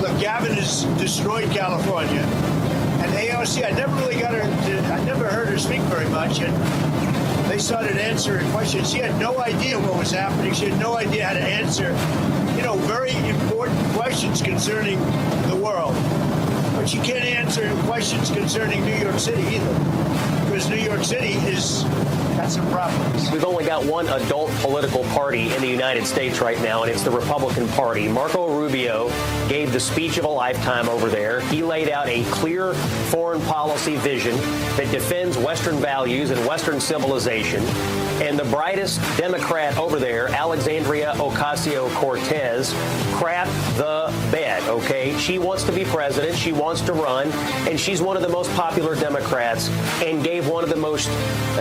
look, Gavin has destroyed California. And AOC, I never heard her speak very much. And they started answering questions. She had no idea what was happening. She had no idea how to answer, very important questions concerning the world. But she can't answer questions concerning New York City either, because New York City got some problems. We've only got one adult political party in the United States right now, and it's the Republican Party. Marco Rubio gave the speech of a lifetime over there. He laid out a clear foreign policy vision that defends Western values and Western civilization. And the brightest Democrat over there, Alexandria Ocasio-Cortez, crapped the bed, okay? She wants to be president. She wants to run. And she's one of the most popular Democrats and gave one of the most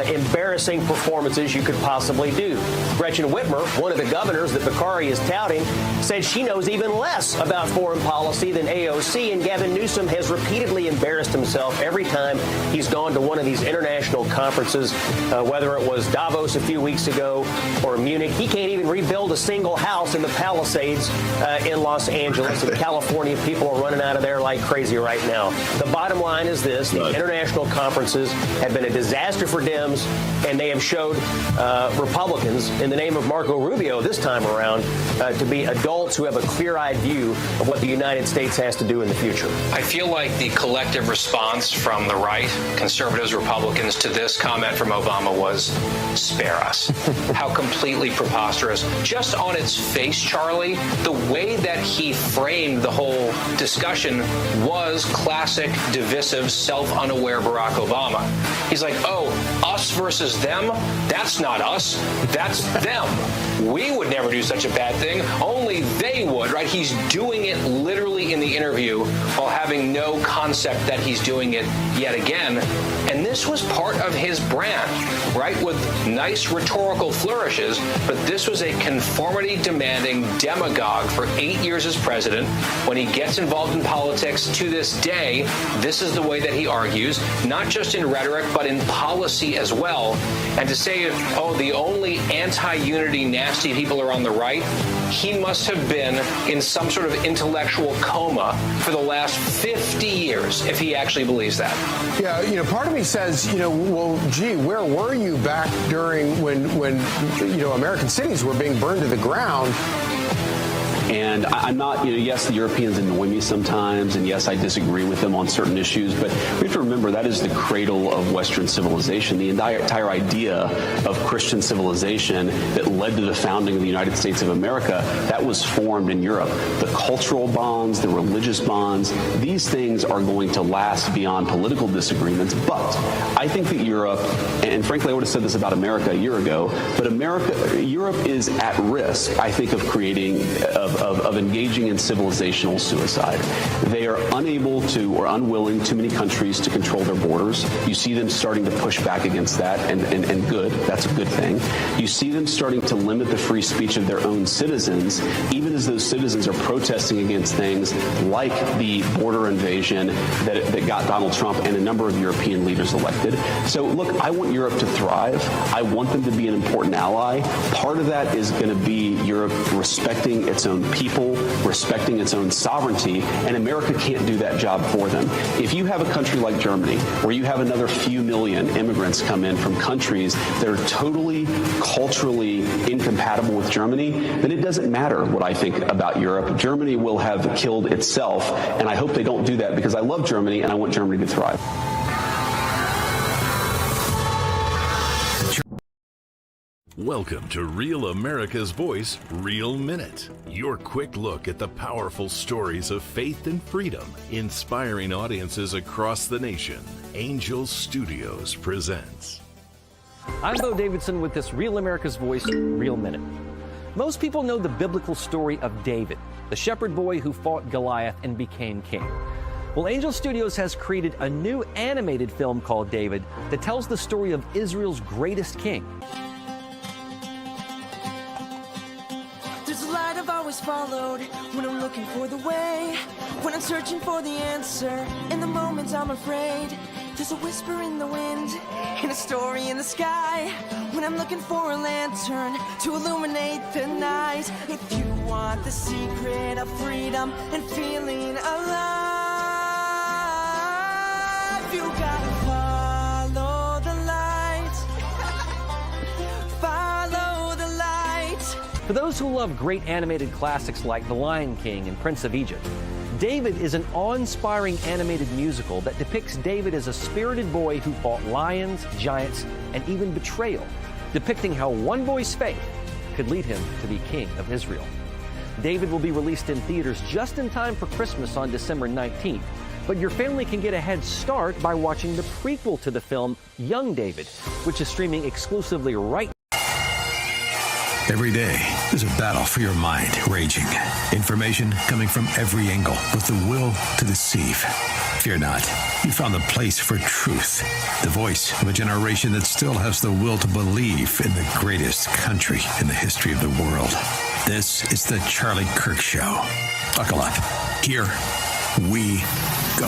embarrassing performances you could possibly do. Gretchen Whitmer, one of the governors that Bakari is touting, said she knows even less about foreign policy than AOC. And Gavin Newsom has repeatedly embarrassed himself every time he's gone to one of these international conferences, whether it was Davos a few weeks ago or Munich. He can't even rebuild a single house in the Palisades in Los Angeles. And California people are running out of there like crazy right now. The bottom line is this. The international conferences have been a disaster for Dems, and they have showed Republicans, in the name of Marco Rubio this time around, to be adults who have a clear-eyed view of what the United States has to do in the future. I feel like the collective response from the right, conservatives, Republicans, to this comment from Obama was, spare us. How completely preposterous. Just on its face, Charlie, the way that he framed the whole discussion was classic, divisive, self-unaware Barack Obama. He's like, oh, us versus them? That's not us. That's them. We would never do such a bad thing. Only they would, right? He's doing it literally in the interview while having no concept that he's doing it yet again. And this was part of his brand, right? With nice rhetorical flourishes, but this was a conformity-demanding demagogue for 8 years as president. When he gets involved in politics to this day, this is the way that he argues, not just in rhetoric, but in policy as well. And to say, oh, the only anti-unity nasty people are on the right, he must have been in some sort of intellectual coma for the last 50 years, if he actually believes that. Yeah, part of me says, well, gee, where were you back during when American cities were being burned to the ground? And I'm not, yes, the Europeans annoy me sometimes, and yes, I disagree with them on certain issues, but we have to remember that is the cradle of Western civilization. The entire idea of Christian civilization that led to the founding of the United States of America, that was formed in Europe. The cultural bonds, the religious bonds, these things are going to last beyond political disagreements. But I think that Europe, and frankly, I would have said this about America a year ago, but Europe is at risk, I think, of creating, of engaging in civilizational suicide. They are unable to or unwilling, too many countries, to control their borders. You see them starting to push back against that, and good. That's a good thing. You see them starting to limit the free speech of their own citizens, even as those citizens are protesting against things like the border invasion that got Donald Trump and a number of European leaders elected. So, look, I want Europe to thrive. I want them to be an important ally. Part of that is going to be Europe respecting its own people, respecting its own sovereignty, and America can't do that job for them. If you have a country like Germany, where you have another few million immigrants come in from countries that are totally culturally incompatible with Germany, then it doesn't matter what I think about Europe. Germany will have killed itself, and I hope they don't do that, because I love Germany and I want Germany to thrive. Welcome to Real America's Voice, Real Minute. Your quick look at the powerful stories of faith and freedom, inspiring audiences across the nation. Angel Studios presents. I'm Bo Davidson with this Real America's Voice, Real Minute. Most people know the biblical story of David, the shepherd boy who fought Goliath and became king. Well, Angel Studios has created a new animated film called David that tells the story of Israel's greatest king. Followed when I'm looking for the way, when I'm searching for the answer, in the moments I'm afraid. There's a whisper in the wind and a story in the sky, when I'm looking for a lantern to illuminate the night. If you want the secret of freedom and feeling For those who love great animated classics like The Lion King and Prince of Egypt, David is an awe-inspiring animated musical that depicts David as a spirited boy who fought lions, giants, and even betrayal, depicting how one boy's faith could lead him to be king of Israel. David will be released in theaters just in time for Christmas on December 19th, but your family can get a head start by watching the prequel to the film, Young David, which is streaming exclusively right now. Every day, there's a battle for your mind raging. Information coming from every angle with the will to deceive. Fear not. You found the place for truth. The voice of a generation that still has the will to believe in the greatest country in the history of the world. This is the Charlie Kirk Show. Buckle up. Here we go.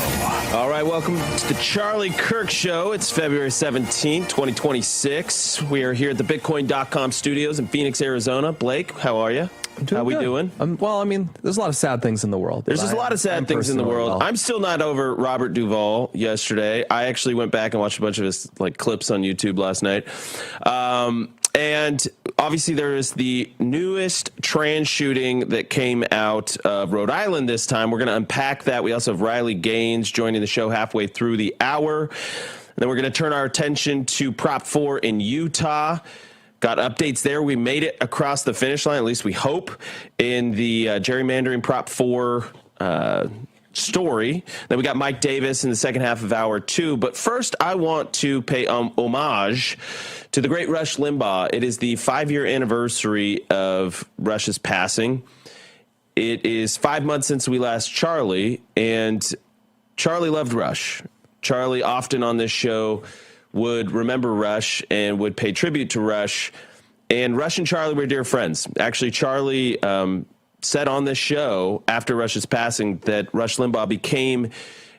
All right, welcome to the Charlie Kirk Show. It's February 17th, 2026. We are here at the Bitcoin.com studios in Phoenix, Arizona. Blake, how are you? How we doing? Well, I mean, there's a lot of sad things in the world. There's just a lot of sad things in the world. Well. I'm still not over Robert Duvall yesterday. I actually went back and watched a bunch of his clips on YouTube last night. And obviously there is the newest trans shooting that came out of Rhode Island this time. We're going to unpack that. We also have Riley Gaines joining the show halfway through the hour. And then we're going to turn our attention to Prop 4 in Utah. Got updates there. We made it across the finish line, at least we hope, in the gerrymandering Prop 4 story. Then we got Mike Davis in the second half of hour 2. But first, I want to pay homage to the great Rush Limbaugh. It is the 5-year anniversary of Rush's passing. It is 5 months since we lost Charlie, and Charlie loved Rush. Charlie often on this show would remember Rush and would pay tribute to Rush. And Rush and Charlie were dear friends. Actually, Charlie said on this show after Rush's passing that Rush Limbaugh became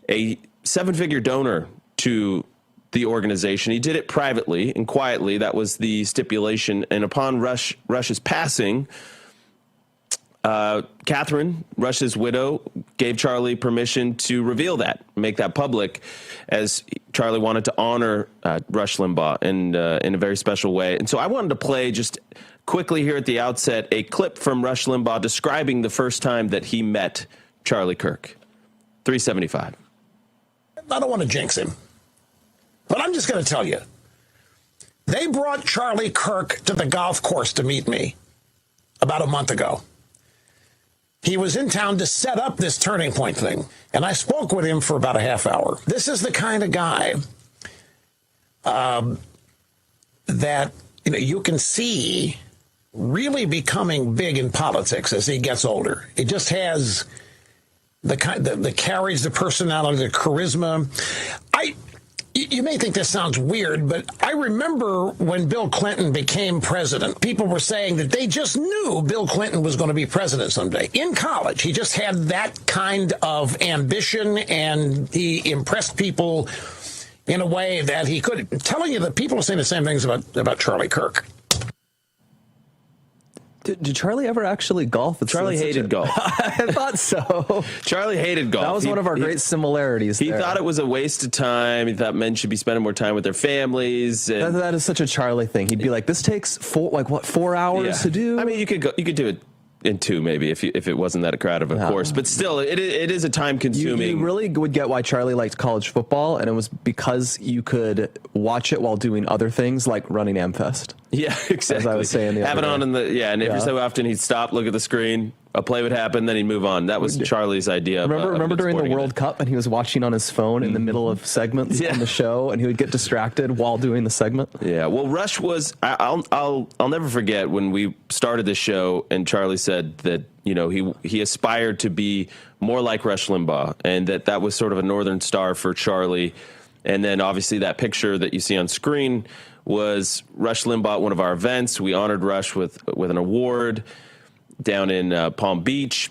a 7-figure donor to the organization. He did it privately and quietly. That was the stipulation. And upon Rush's passing, Catherine, Rush's widow, gave Charlie permission to reveal that, make that public, as Charlie wanted to honor Rush Limbaugh in a very special way. And so I wanted to play just quickly here at the outset a clip from Rush Limbaugh describing the first time that he met Charlie Kirk. 375. I don't want to jinx him, but I'm just going to tell you. They brought Charlie Kirk to the golf course to meet me about a month ago. He was in town to set up this Turning Point thing, and I spoke with him for about a half hour. This is the kind of guy that you can see really becoming big in politics as he gets older. He just has the carries, the personality, the charisma. You may think this sounds weird, but I remember when Bill Clinton became president, people were saying that they just knew Bill Clinton was going to be president someday. In college, he just had that kind of ambition, and he impressed people in a way that he could. I'm telling you that people are saying the same things about Charlie Kirk. Did Charlie ever actually golf? Charlie hated golf. I thought so. Charlie hated golf. That was one of our great similarities. He thought it was a waste of time. He thought men should be spending more time with their families. And that is such a Charlie thing. He'd be like, "This takes 4 hours to do." I mean, you could do it in 2 maybe if it wasn't that crowded of a course, but still, it is a time consuming. You really would get why Charlie liked college football, and it was because you could watch it while doing other things like running Amfest. Yeah, exactly. As I was saying, have it on and every so often he'd stop, look at the screen, a play would happen, then he'd move on. That was Charlie's idea. Remember during the World Cup, and he was watching on his phone in the middle of segments on the show, and he would get distracted while doing the segment. Yeah, well, Rush was. I'll never forget when we started the show, and Charlie said that he aspired to be more like Rush Limbaugh, and that was sort of a northern star for Charlie. And then obviously that picture that you see on screen was Rush Limbaugh at one of our events. We honored Rush with an award down in Palm Beach.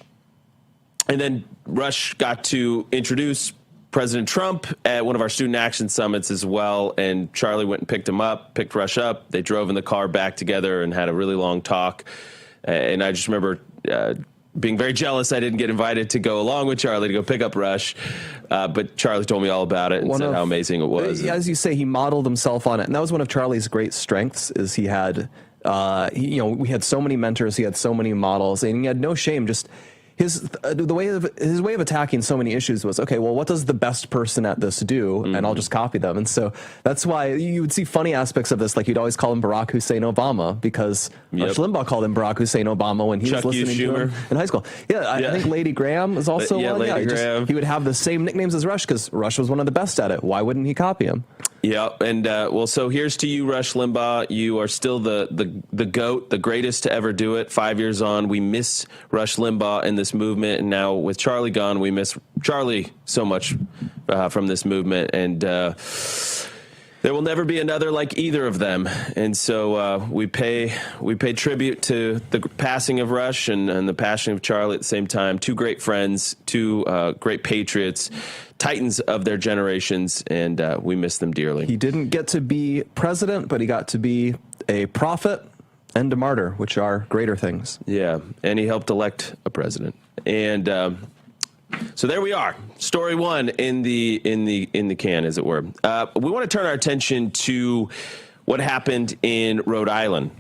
And then Rush got to introduce President Trump at one of our student action summits as well. And Charlie went and picked Rush up. They drove in the car back together and had a really long talk. And I just remember being very jealous I didn't get invited to go along with Charlie to go pick up Rush. But Charlie told me all about it and said how amazing it was. As you say, he modeled himself on it. And that was one of Charlie's great strengths, is he had We had so many mentors, he had so many models, and he had no shame. Just his way of attacking so many issues was, okay, well, what does the best person at this do? And I'll just copy them. And so that's why you would see funny aspects of this. Like, you'd always call him Barack Hussein Obama, because Rush Limbaugh called him Barack Hussein Obama when he was listening to him in high school. I think Lady Graham was also one. Lady Graham. He would have the same nicknames as Rush because Rush was one of the best at it. Why wouldn't he copy him? Yeah, and so here's to you, Rush Limbaugh. You are still the GOAT, the greatest to ever do it. 5 years on, we miss Rush Limbaugh in this movement, and now with Charlie gone, we miss Charlie so much from this movement, and there will never be another like either of them. And so we pay tribute to the passing of Rush and the passing of Charlie at the same time. Two great friends, two great patriots, titans of their generations, and we miss them dearly. He didn't get to be president, but he got to be a prophet and a martyr, which are greater things. Yeah, and he helped elect a president. And so there we are. Story one in the can, as it were. We want to turn our attention to what happened in Rhode Island.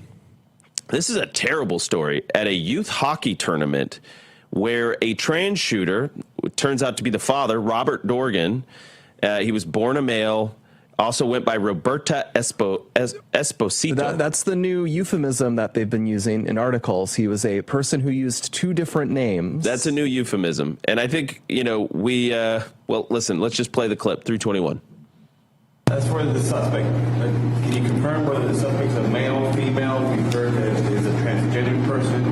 This is a terrible story at a youth hockey tournament where a trans shooter, turns out to be the father, Robert Dorgan, he was born a male, also went by Roberta Esposito. That's the new euphemism that they've been using in articles. He was a person who used two different names. That's a new euphemism. And I think, well, listen, let's just play the clip, 321. As for the suspect, can you confirm whether the suspect's a male, female? We've heard that is a transgender person.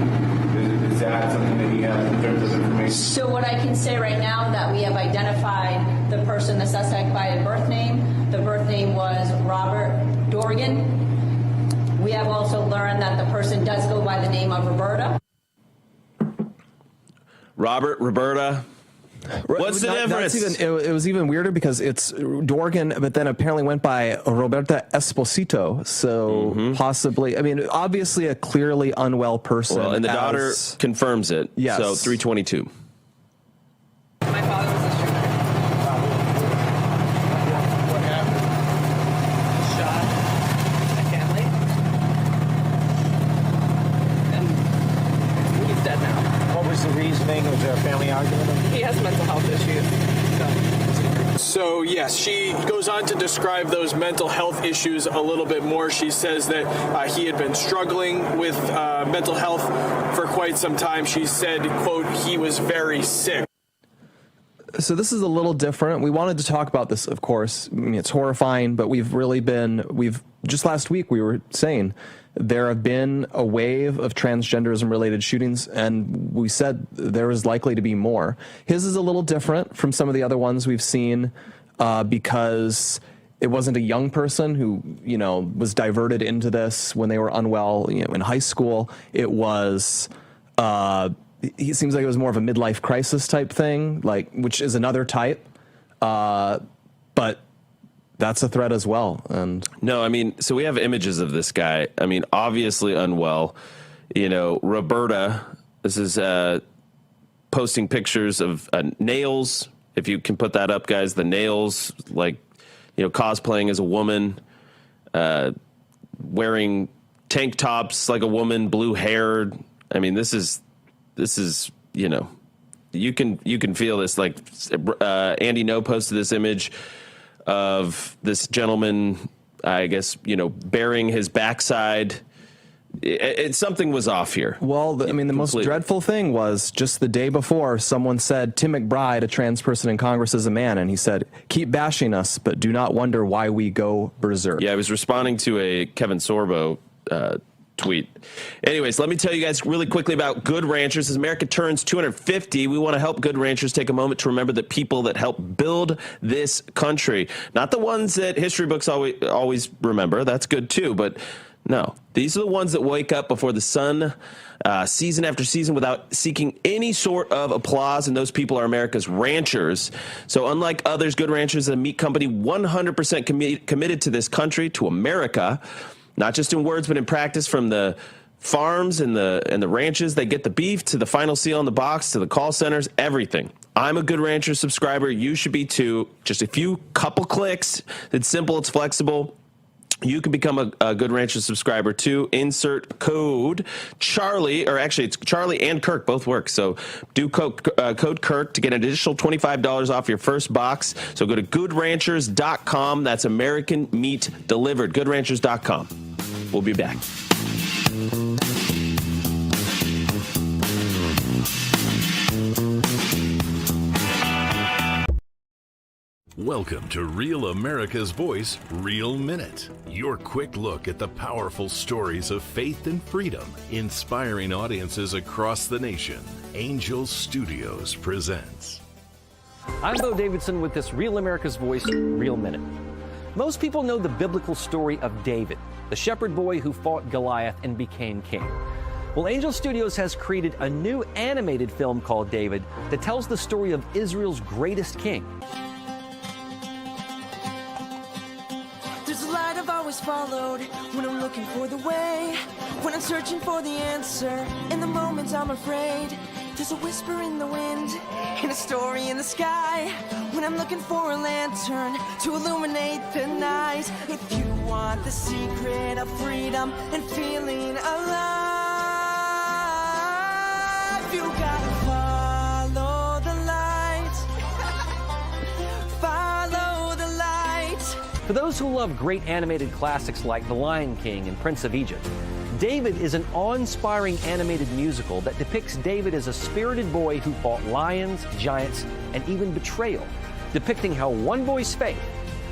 Is that something that you have in terms of information? So what I can say right now that we have identified the person, the suspect, by a birth name. The birth name was Robert Dorgan. We have also learned that the person does go by the name of Roberta. Roberta. What's the difference? It was even weirder because it's Dorgan, but then apparently went by Roberta Esposito. So possibly, obviously a clearly unwell person. Well, and the daughter confirms it. Yes. So 322. My father was a shooter. What happened? Shot my family. And he's dead now. What was the reasoning? Was there a family argument? He has mental health issues. So, yes, she goes on to describe those mental health issues a little bit more. She says that he had been struggling with mental health for quite some time. She said, quote, he was very sick. So this is a little different. We wanted to talk about this, of course. It's horrifying, but we've just last week we were saying there have been a wave of transgenderism related shootings, and we said there is likely to be more. His is a little different from some of the other ones we've seen because it wasn't a young person who, was diverted into this when they were unwell, in high school. It was, it seems like it was more of a midlife crisis type thing, which is another type. But that's a threat as well. And no, so we have images of this guy. Obviously unwell. Roberta, this is posting pictures of nails. If you can put that up, guys, the nails, cosplaying as a woman, wearing tank tops like a woman, blue haired. This is, you can feel this. Andy No posted this image of this gentleman, I guess, bearing his backside. Something was off here. Well, the most dreadful thing was just the day before, someone said, Tim McBride, a trans person in Congress, is a man. And he said, keep bashing us, but do not wonder why we go berserk. Yeah, I was responding to a Kevin Sorbo tweet. Anyways, let me tell you guys really quickly about Good Ranchers. As America turns 250, we want to help Good Ranchers take a moment to remember the people that helped build this country. Not the ones that history books always remember. That's good too, but no. These are the ones that wake up before the sun season after season without seeking any sort of applause, and those people are America's ranchers. So unlike others, Good Ranchers is a meat company 100% committed to this country, to America. Not just in words, but in practice, from the farms and the ranches. They get the beef to the final seal on the box to the call centers, everything. I'm a Good Rancher subscriber. You should be too. Just a couple clicks. It's simple. It's flexible. you can become a Good Rancher subscriber too. Insert code Charlie, or actually it's Charlie and Kirk, both work. So do code Kirk to get an additional $25 off your first box. So go to goodranchers.com. That's American meat delivered. Goodranchers.com. We'll be back. Welcome to Real America's Voice, Real Minute. Your quick look at the powerful stories of faith and freedom, inspiring audiences across the nation. Angel Studios presents. I'm Bo Davidson with this Real America's Voice, Real Minute. Most people know the biblical story of David, the shepherd boy who fought Goliath and became king. Well, Angel Studios has created a new animated film called David that tells the story of Israel's greatest king. Followed when I'm looking for the way, when I'm searching for the answer, in the moments I'm afraid. There's a whisper in the wind and a story in the sky, when I'm looking for a lantern to illuminate the night. If you want the secret of freedom and feeling alive, you gotta follow the light. Follow the light. For those who love great animated classics like The Lion King and Prince of Egypt, David is an awe-inspiring animated musical that depicts David as a spirited boy who fought lions, giants, and even betrayal, depicting how one boy's faith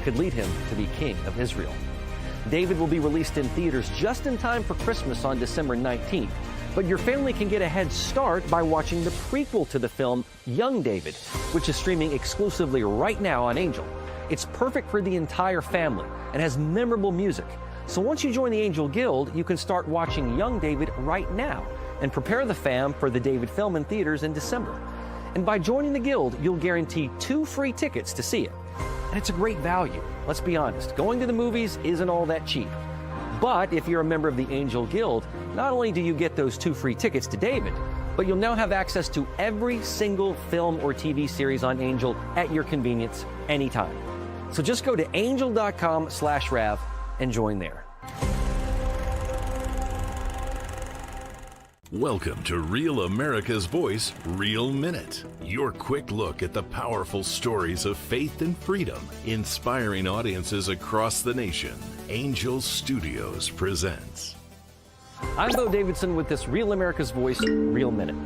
could lead him to be king of Israel. David will be released in theaters just in time for Christmas on December 19th, but your family can get a head start by watching the prequel to the film, Young David, which is streaming exclusively right now on Angel. It's perfect for the entire family and has memorable music. So once you join the Angel Guild, you can start watching Young David right now and prepare the fam for the David film in theaters in December. And by joining the Guild, you'll guarantee 2 free tickets to see it. And it's a great value. Let's be honest, going to the movies isn't all that cheap. But if you're a member of the Angel Guild, not only do you get those 2 free tickets to David, but you'll now have access to every single film or TV series on Angel at your convenience anytime. So just go to angel.com/Rav and join there. Welcome to Real America's Voice, Real Minute. Your quick look at the powerful stories of faith and freedom, inspiring audiences across the nation. Angel Studios presents. I'm Bo Davidson with this Real America's Voice, Real Minute.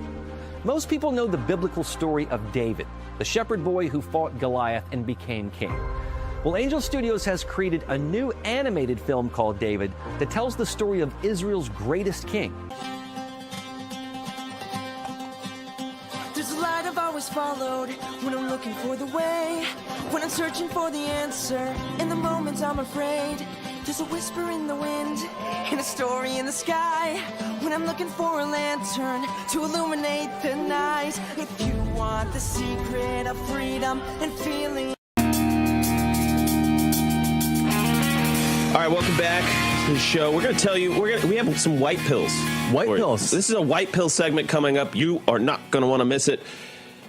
Most people know the biblical story of David, the shepherd boy who fought Goliath and became king. Well, Angel Studios has created a new animated film called David that tells the story of Israel's greatest king. There's a light I've always followed when I'm looking for the way, when I'm searching for the answer, in the moments I'm afraid. There's a whisper in the wind and a story in the sky, when I'm looking for a lantern to illuminate the night. If you want the secret of freedom and feeling. All right, welcome back to the show. We're going to tell you, we have some white pills. White pills. This is a white pill segment coming up. You are not going to want to miss it.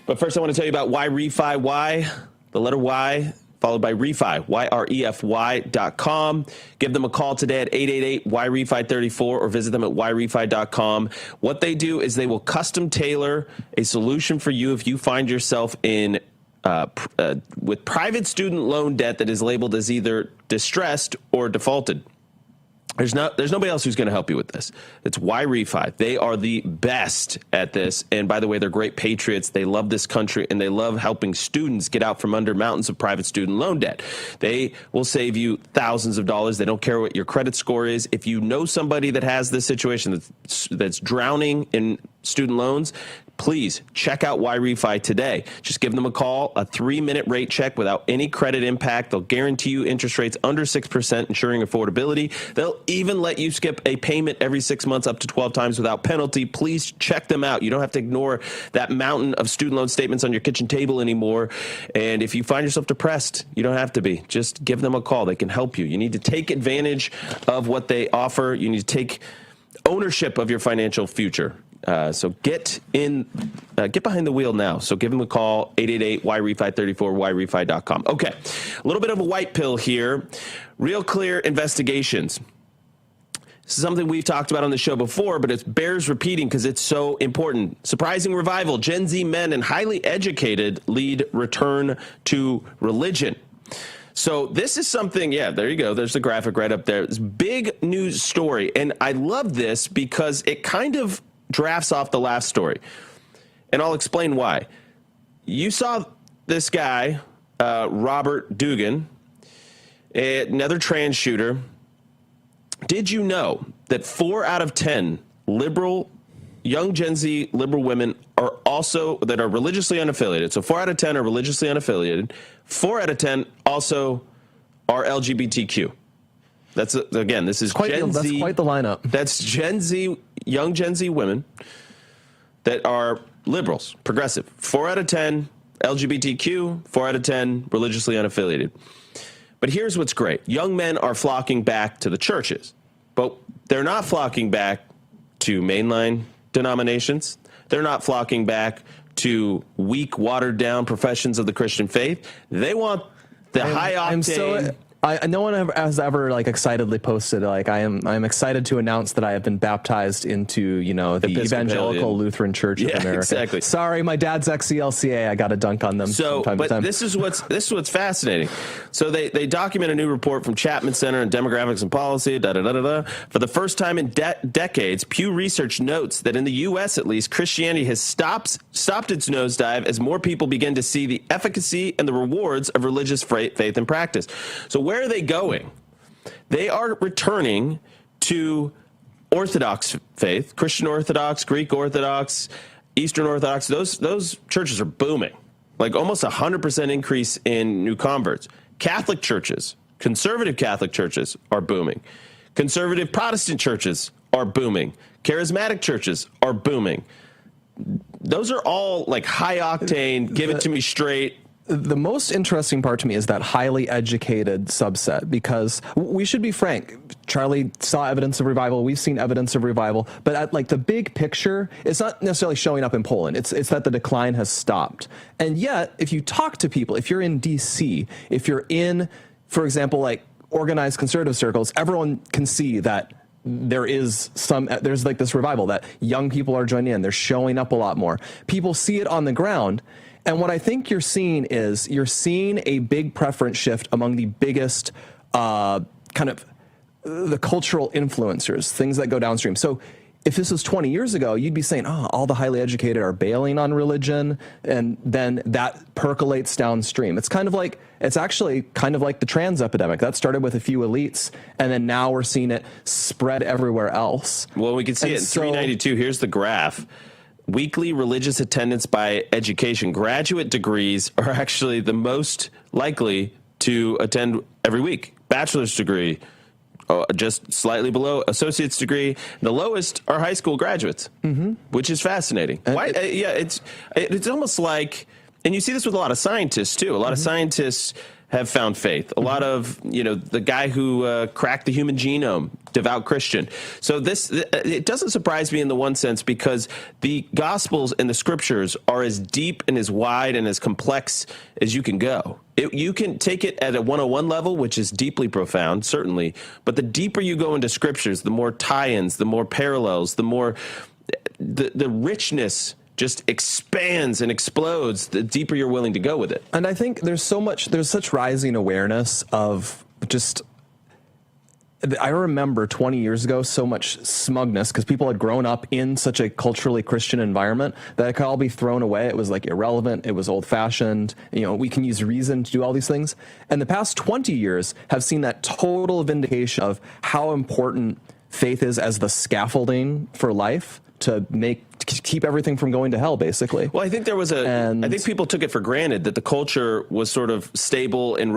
But first, I want to tell you about Why Refi. Why, the letter Y, followed by Refi, YREFY.com. Give them a call today at 888-YREFI34 or visit them at YREFI.com. What they do is they will custom tailor a solution for you if you find yourself in with private student loan debt that is labeled as either distressed or defaulted. There's nobody else who's going to help you with this. It's YREFI. They are the best at this. And by the way, they're great patriots. They love this country and they love helping students get out from under mountains of private student loan debt. They will save you thousands of dollars. They don't care what your credit score is. If you know somebody that has this situation that's drowning in student loans, please check out YREFI today. Just give them a call, a 3-minute rate check without any credit impact. They'll guarantee you interest rates under 6%, ensuring affordability. They'll even let you skip a payment every 6 months up to 12 times without penalty. Please check them out. You don't have to ignore that mountain of student loan statements on your kitchen table anymore. And if you find yourself depressed, you don't have to be. Just give them a call. They can help you. You need to take advantage of what they offer. You need to take ownership of your financial future. So get behind the wheel now. So give them a call, 888-YREFI34, YREFI.com. Okay, a little bit of a white pill here. Real Clear Investigations. This is something we've talked about on the show before, but it bears repeating because it's so important. Surprising revival. Gen Z men and highly educated lead return to religion. So this is something, yeah, there you go. There's the graphic right up there. It's big news story. And I love this because it kind of drafts off the last story. And I'll explain why. You saw this guy, Robert Dugan, another trans shooter. Did you know that 4 out of 10 young Gen Z liberal women are also, that are religiously unaffiliated? So 4 out of 10 are religiously unaffiliated. 4 out of 10 also are LGBTQ. That's, again, this is Gen Z. That's quite the lineup. That's Gen Z, young Gen Z women that are liberals, progressive. 4 out of 10 LGBTQ, 4 out of 10 religiously unaffiliated. But here's what's great. Young men are flocking back to the churches, but they're not flocking back to mainline denominations. They're not flocking back to weak, watered-down professions of the Christian faith. They want the high-octane... No one has ever excitedly posted I'm excited to announce that I have been baptized into the Evangelical Lutheran Church of America. Exactly. Sorry, my dad's ex-ELCA. I got to dunk on them. So, from time to time. This is what's fascinating. So they document a new report from Chapman Center on Demographics and Policy. For the first time in decades, Pew Research notes that in the U.S. at least, Christianity has stopped its nosedive as more people begin to see the efficacy and the rewards of religious faith and practice. So where are they going? They are returning to Orthodox faith, Christian Orthodox, Greek Orthodox, Eastern Orthodox. Those churches are booming, almost 100% increase in new converts. Catholic churches, conservative Catholic churches are booming. Conservative Protestant churches are booming. Charismatic churches are booming. Those are all high octane, give it to me straight. The most interesting part to me is that highly educated subset, because we should be frank. Charlie saw evidence of revival. We've seen evidence of revival. But at the big picture, it's not necessarily showing up in Poland. It's that the decline has stopped. And yet, if you talk to people, if you're in D.C., if you're in, for example, organized conservative circles, everyone can see that there's this revival, that young people are joining in. They're showing up a lot more. People see it on the ground. And what I think you're seeing is a big preference shift among the biggest the cultural influencers, things that go downstream. So if this was 20 years ago, you'd be saying, all the highly educated are bailing on religion, and then that percolates downstream. It's actually kind of like the trans epidemic. That started with a few elites, and then now we're seeing it spread everywhere else. Well, we can see it in 392. Here's the graph. Weekly religious attendance by education. Graduate degrees are actually the most likely to attend every week. Bachelor's degree, just slightly below. Associate's degree. The lowest are high school graduates, which is fascinating. It's almost like, and you see this with a lot of scientists too. A lot of scientists have found faith. A lot of, the guy who cracked the human genome, devout Christian. So it doesn't surprise me in the one sense, because the Gospels and the Scriptures are as deep and as wide and as complex as you can go. You can take it at a 101 level, which is deeply profound, certainly. But the deeper you go into Scriptures, the more tie-ins, the more parallels, the more the richness just expands and explodes the deeper you're willing to go with it. And I think there's such rising awareness of just, I remember 20 years ago, so much smugness because people had grown up in such a culturally Christian environment that it could all be thrown away. It was irrelevant. It was old fashioned. We can use reason to do all these things. And the past 20 years have seen that total vindication of how important faith is as the scaffolding for life to keep everything from going to hell, basically. Well, I think I think people took it for granted that the culture was sort of stable and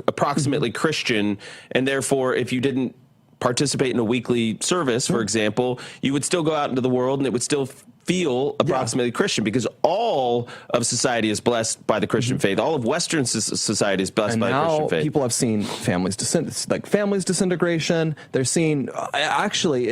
approximately Christian, and therefore, if you didn't participate in a weekly service, for example, you would still go out into the world and it would still feel approximately Christian, because all of society is blessed by the Christian faith. All of Western society is blessed by the Christian faith. People have seen families disintegration. They're seeing, actually,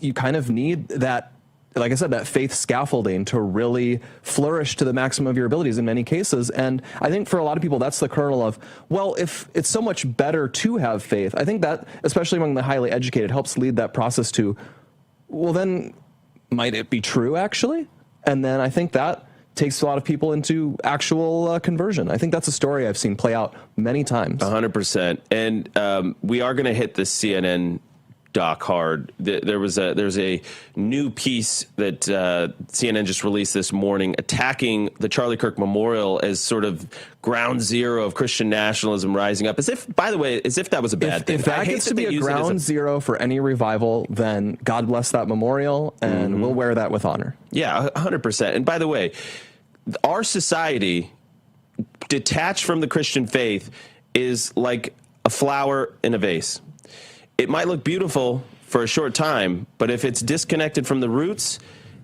you kind of need that like I said, that faith scaffolding to really flourish to the maximum of your abilities in many cases. And I think for a lot of people, that's the kernel of, well, if it's so much better to have faith, I think that, especially among the highly educated, helps lead that process to, well, then might it be true, actually? And then I think that takes a lot of people into actual conversion. I think that's a story I've seen play out many times. 100%. And we are going to hit the CNN doc hard. There's a new piece that CNN just released this morning attacking the Charlie Kirk Memorial as sort of ground zero of Christian nationalism rising up. As if, by the way, as if that was a bad thing. If that gets to be a ground zero for any revival, then God bless that memorial, and we'll wear that with honor. Yeah, 100%. And by the way, our society, detached from the Christian faith, is like a flower in a vase. It might look beautiful for a short time, but if it's disconnected from the roots,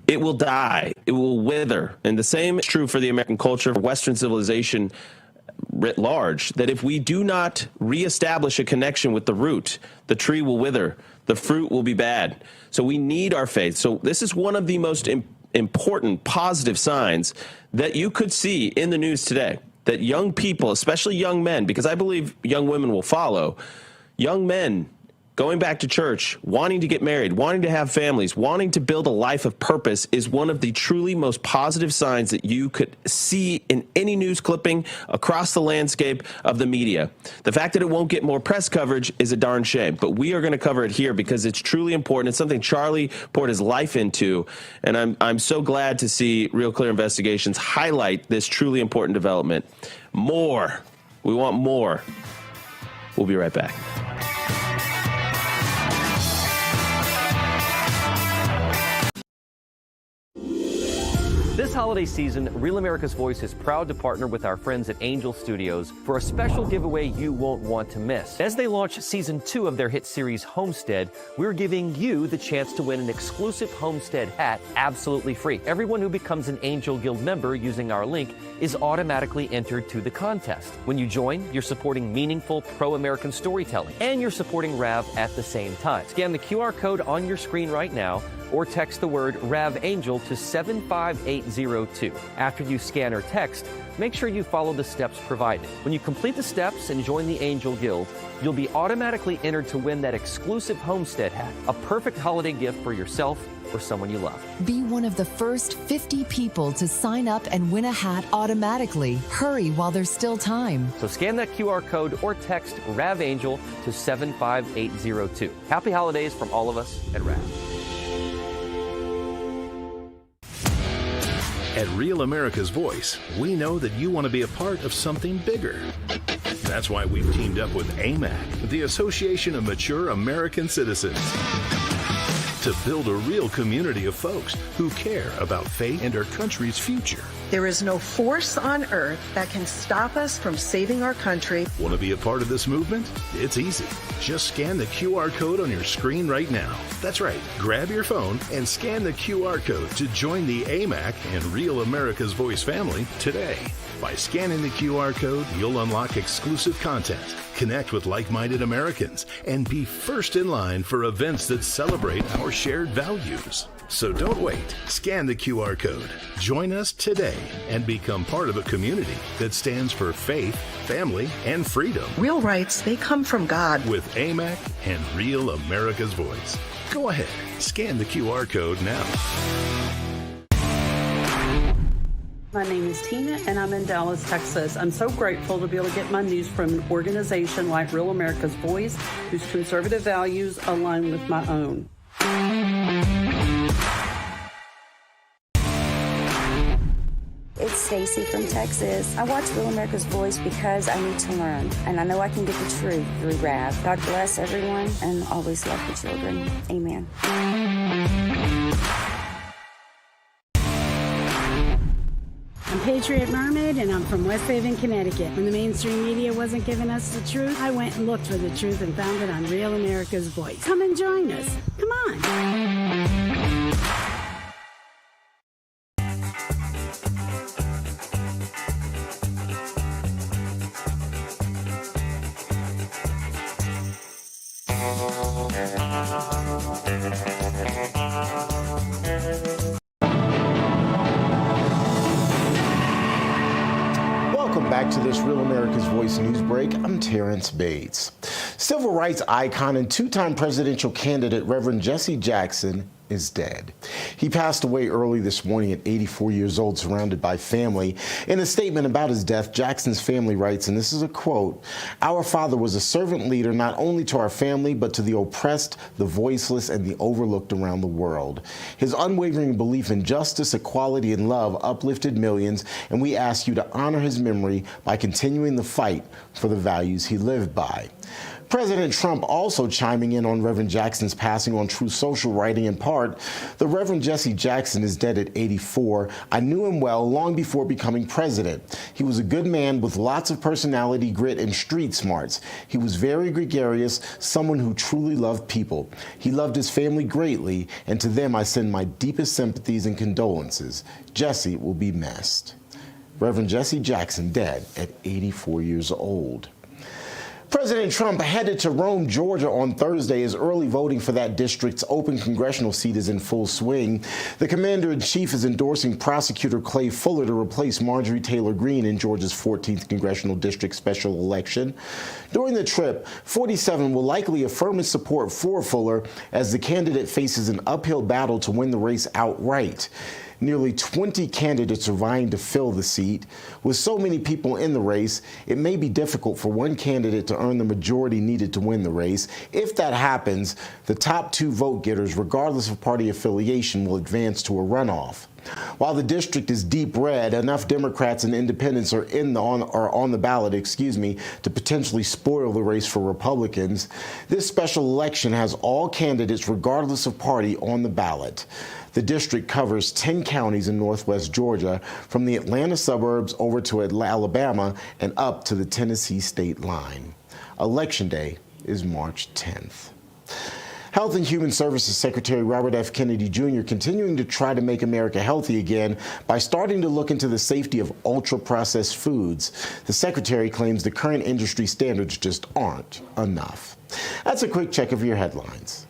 it will die. It will wither. And the same is true for the American culture, for Western civilization writ large, that if we do not reestablish a connection with the root, the tree will wither, the fruit will be bad. So we need our faith. So this is one of the most important positive signs that you could see in the news today, that young people, especially young men, because I believe young women will follow, young men going back to church, wanting to get married, wanting to have families, wanting to build a life of purpose is one of the truly most positive signs that you could see in any news clipping across the landscape of the media. The fact that it won't get more press coverage is a darn shame, but we are going to cover it here because it's truly important. It's something Charlie poured his life into, and I'm so glad to see Real Clear Investigations highlight this truly important development. More. We want more. We'll be right back. This holiday season, Real America's Voice is proud to partner with our friends at Angel Studios for a special giveaway you won't want to miss. As they launch season 2 of their hit series Homestead, we're giving you the chance to win an exclusive Homestead hat absolutely free. Everyone who becomes an Angel Guild member using our link is automatically entered to the contest. When you join, you're supporting meaningful pro-American storytelling, and you're supporting RAV at the same time. Scan the QR code on your screen right now, or text the word RAV Angel to 75802. After you scan or text, make sure you follow the steps provided. When you complete the steps and join the Angel Guild, you'll be automatically entered to win that exclusive Homestead hat, a perfect holiday gift for yourself or someone you love. Be one of the first 50 people to sign up and win a hat automatically. Hurry while there's still time. So scan that QR code or text RAV Angel to 75802. Happy holidays from all of us at RAV. At Real America's Voice, we know that you want to be a part of something bigger. That's why we've teamed up with AMAC, the Association of Mature American Citizens, to build a real community of folks who care about faith and our country's future. There is no force on earth that can stop us from saving our country. Want to be a part of this movement? It's easy. Just scan the QR code on your screen right now. That's right. Grab your phone and scan the QR code to join the AMAC and Real America's Voice family today. By scanning the QR code, you'll unlock exclusive content, connect with like-minded Americans, and be first in line for events that celebrate our shared values. So don't wait. Scan the QR code. Join us today and become part of a community that stands for faith, family, and freedom. Real rights, they come from God. With AMAC and Real America's Voice. Go ahead. Scan the QR code now. My name is Tina, and I'm in Dallas, Texas. I'm so grateful to be able to get my news from an organization like Real America's Voice, whose conservative values align with my own. It's Stacy from Texas. I watch Real America's Voice because I need to learn, and I know I can get the truth through RAV. God bless everyone, and always love the children. Amen. I'm Patriot Mermaid, and I'm from West Haven, Connecticut. When the mainstream media wasn't giving us the truth, I went and looked for the truth and found it on Real America's Voice. Come and join us. Come on. Welcome back to this Real America's Voice news break. I'm Terrence Bates. Civil rights icon and two-time presidential candidate Reverend Jesse Jackson is dead. He passed away early this morning at 84 years old, surrounded by family. In a statement about his death, Jackson's family writes, and this is a quote, "Our father was a servant leader not only to our family, but to the oppressed, the voiceless, and the overlooked around the world. His unwavering belief in justice, equality, and love uplifted millions, and we ask you to honor his memory by continuing the fight for the values he lived by." President Trump also chiming in on Reverend Jackson's passing on Truth Social, writing in part, "The Reverend Jesse Jackson is dead at 84. I knew him well long before becoming president. He was a good man with lots of personality, grit, and street smarts. He was very gregarious, someone who truly loved people. He loved his family greatly, and to them I send my deepest sympathies and condolences. Jesse will be missed." Reverend Jesse Jackson dead at 84 years old. President Trump headed to Rome, Georgia on Thursday as early voting for that district's open congressional seat is in full swing. The commander-in-chief is endorsing prosecutor Clay Fuller to replace Marjorie Taylor Greene in Georgia's 14th congressional district special election. During the trip, 47 will likely affirm his support for Fuller as the candidate faces an uphill battle to win the race outright. Nearly 20 candidates are vying to fill the seat. With so many people in the race, it may be difficult for one candidate to earn the majority needed to win the race. If that happens, the top two vote getters, regardless of party affiliation, will advance to a runoff. While the district is deep red, enough Democrats and independents are on the ballot, to potentially spoil the race for Republicans. This special election has all candidates, regardless of party, on the ballot. The district covers 10 counties in northwest Georgia, from the Atlanta suburbs over to Alabama and up to the Tennessee state line. Election Day is March 10th. Health and Human Services Secretary Robert F. Kennedy Jr. continuing to try to make America healthy again by starting to look into the safety of ultra-processed foods. The secretary claims the current industry standards just aren't enough. That's a quick check of your headlines.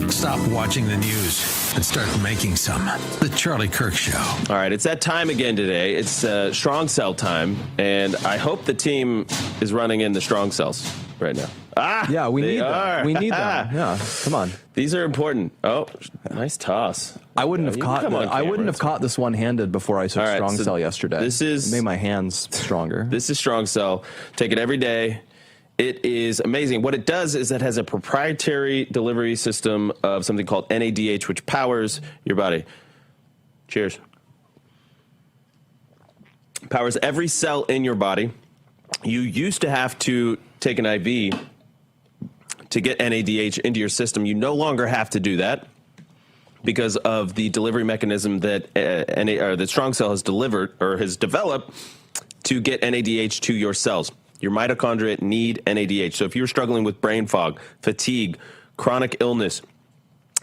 Stop watching the news and start making some. The Charlie Kirk Show. All right, it's that time again today. It's strong cell time, and I hope the team is running in the strong cells right now. Yeah, we need them. We need them. Yeah, come on. These are important. Oh, nice toss. I wouldn't have caught this one-handed before I took strong cell yesterday. It made my hands stronger. This is strong cell. Take it every day. It is amazing. What it does is it has a proprietary delivery system of something called NADH, which powers your body. Cheers. Powers every cell in your body. You used to have to take an IV to get NADH into your system. You no longer have to do that because of the delivery mechanism that the strong cell has developed to get NADH to your cells. Your mitochondria need NADH. So if you're struggling with brain fog, fatigue, chronic illness,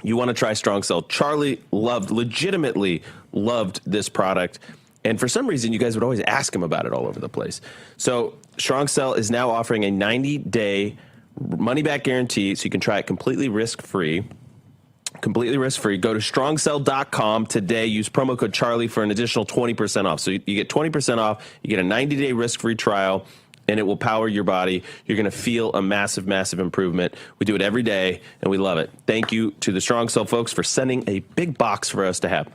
you want to try Strong Cell. Charlie legitimately loved this product. And for some reason, you guys would always ask him about it all over the place. So Strong Cell is now offering a 90-day money-back guarantee, so you can try it completely risk-free. Completely risk-free. Go to strongcell.com today. Use promo code Charlie for an additional 20% off. So you get 20% off. You get a 90-day risk-free trial, and it will power your body. You're going to feel a massive, massive improvement. We do it every day, and we love it. Thank you to the Strong Cell folks for sending a big box for us to have.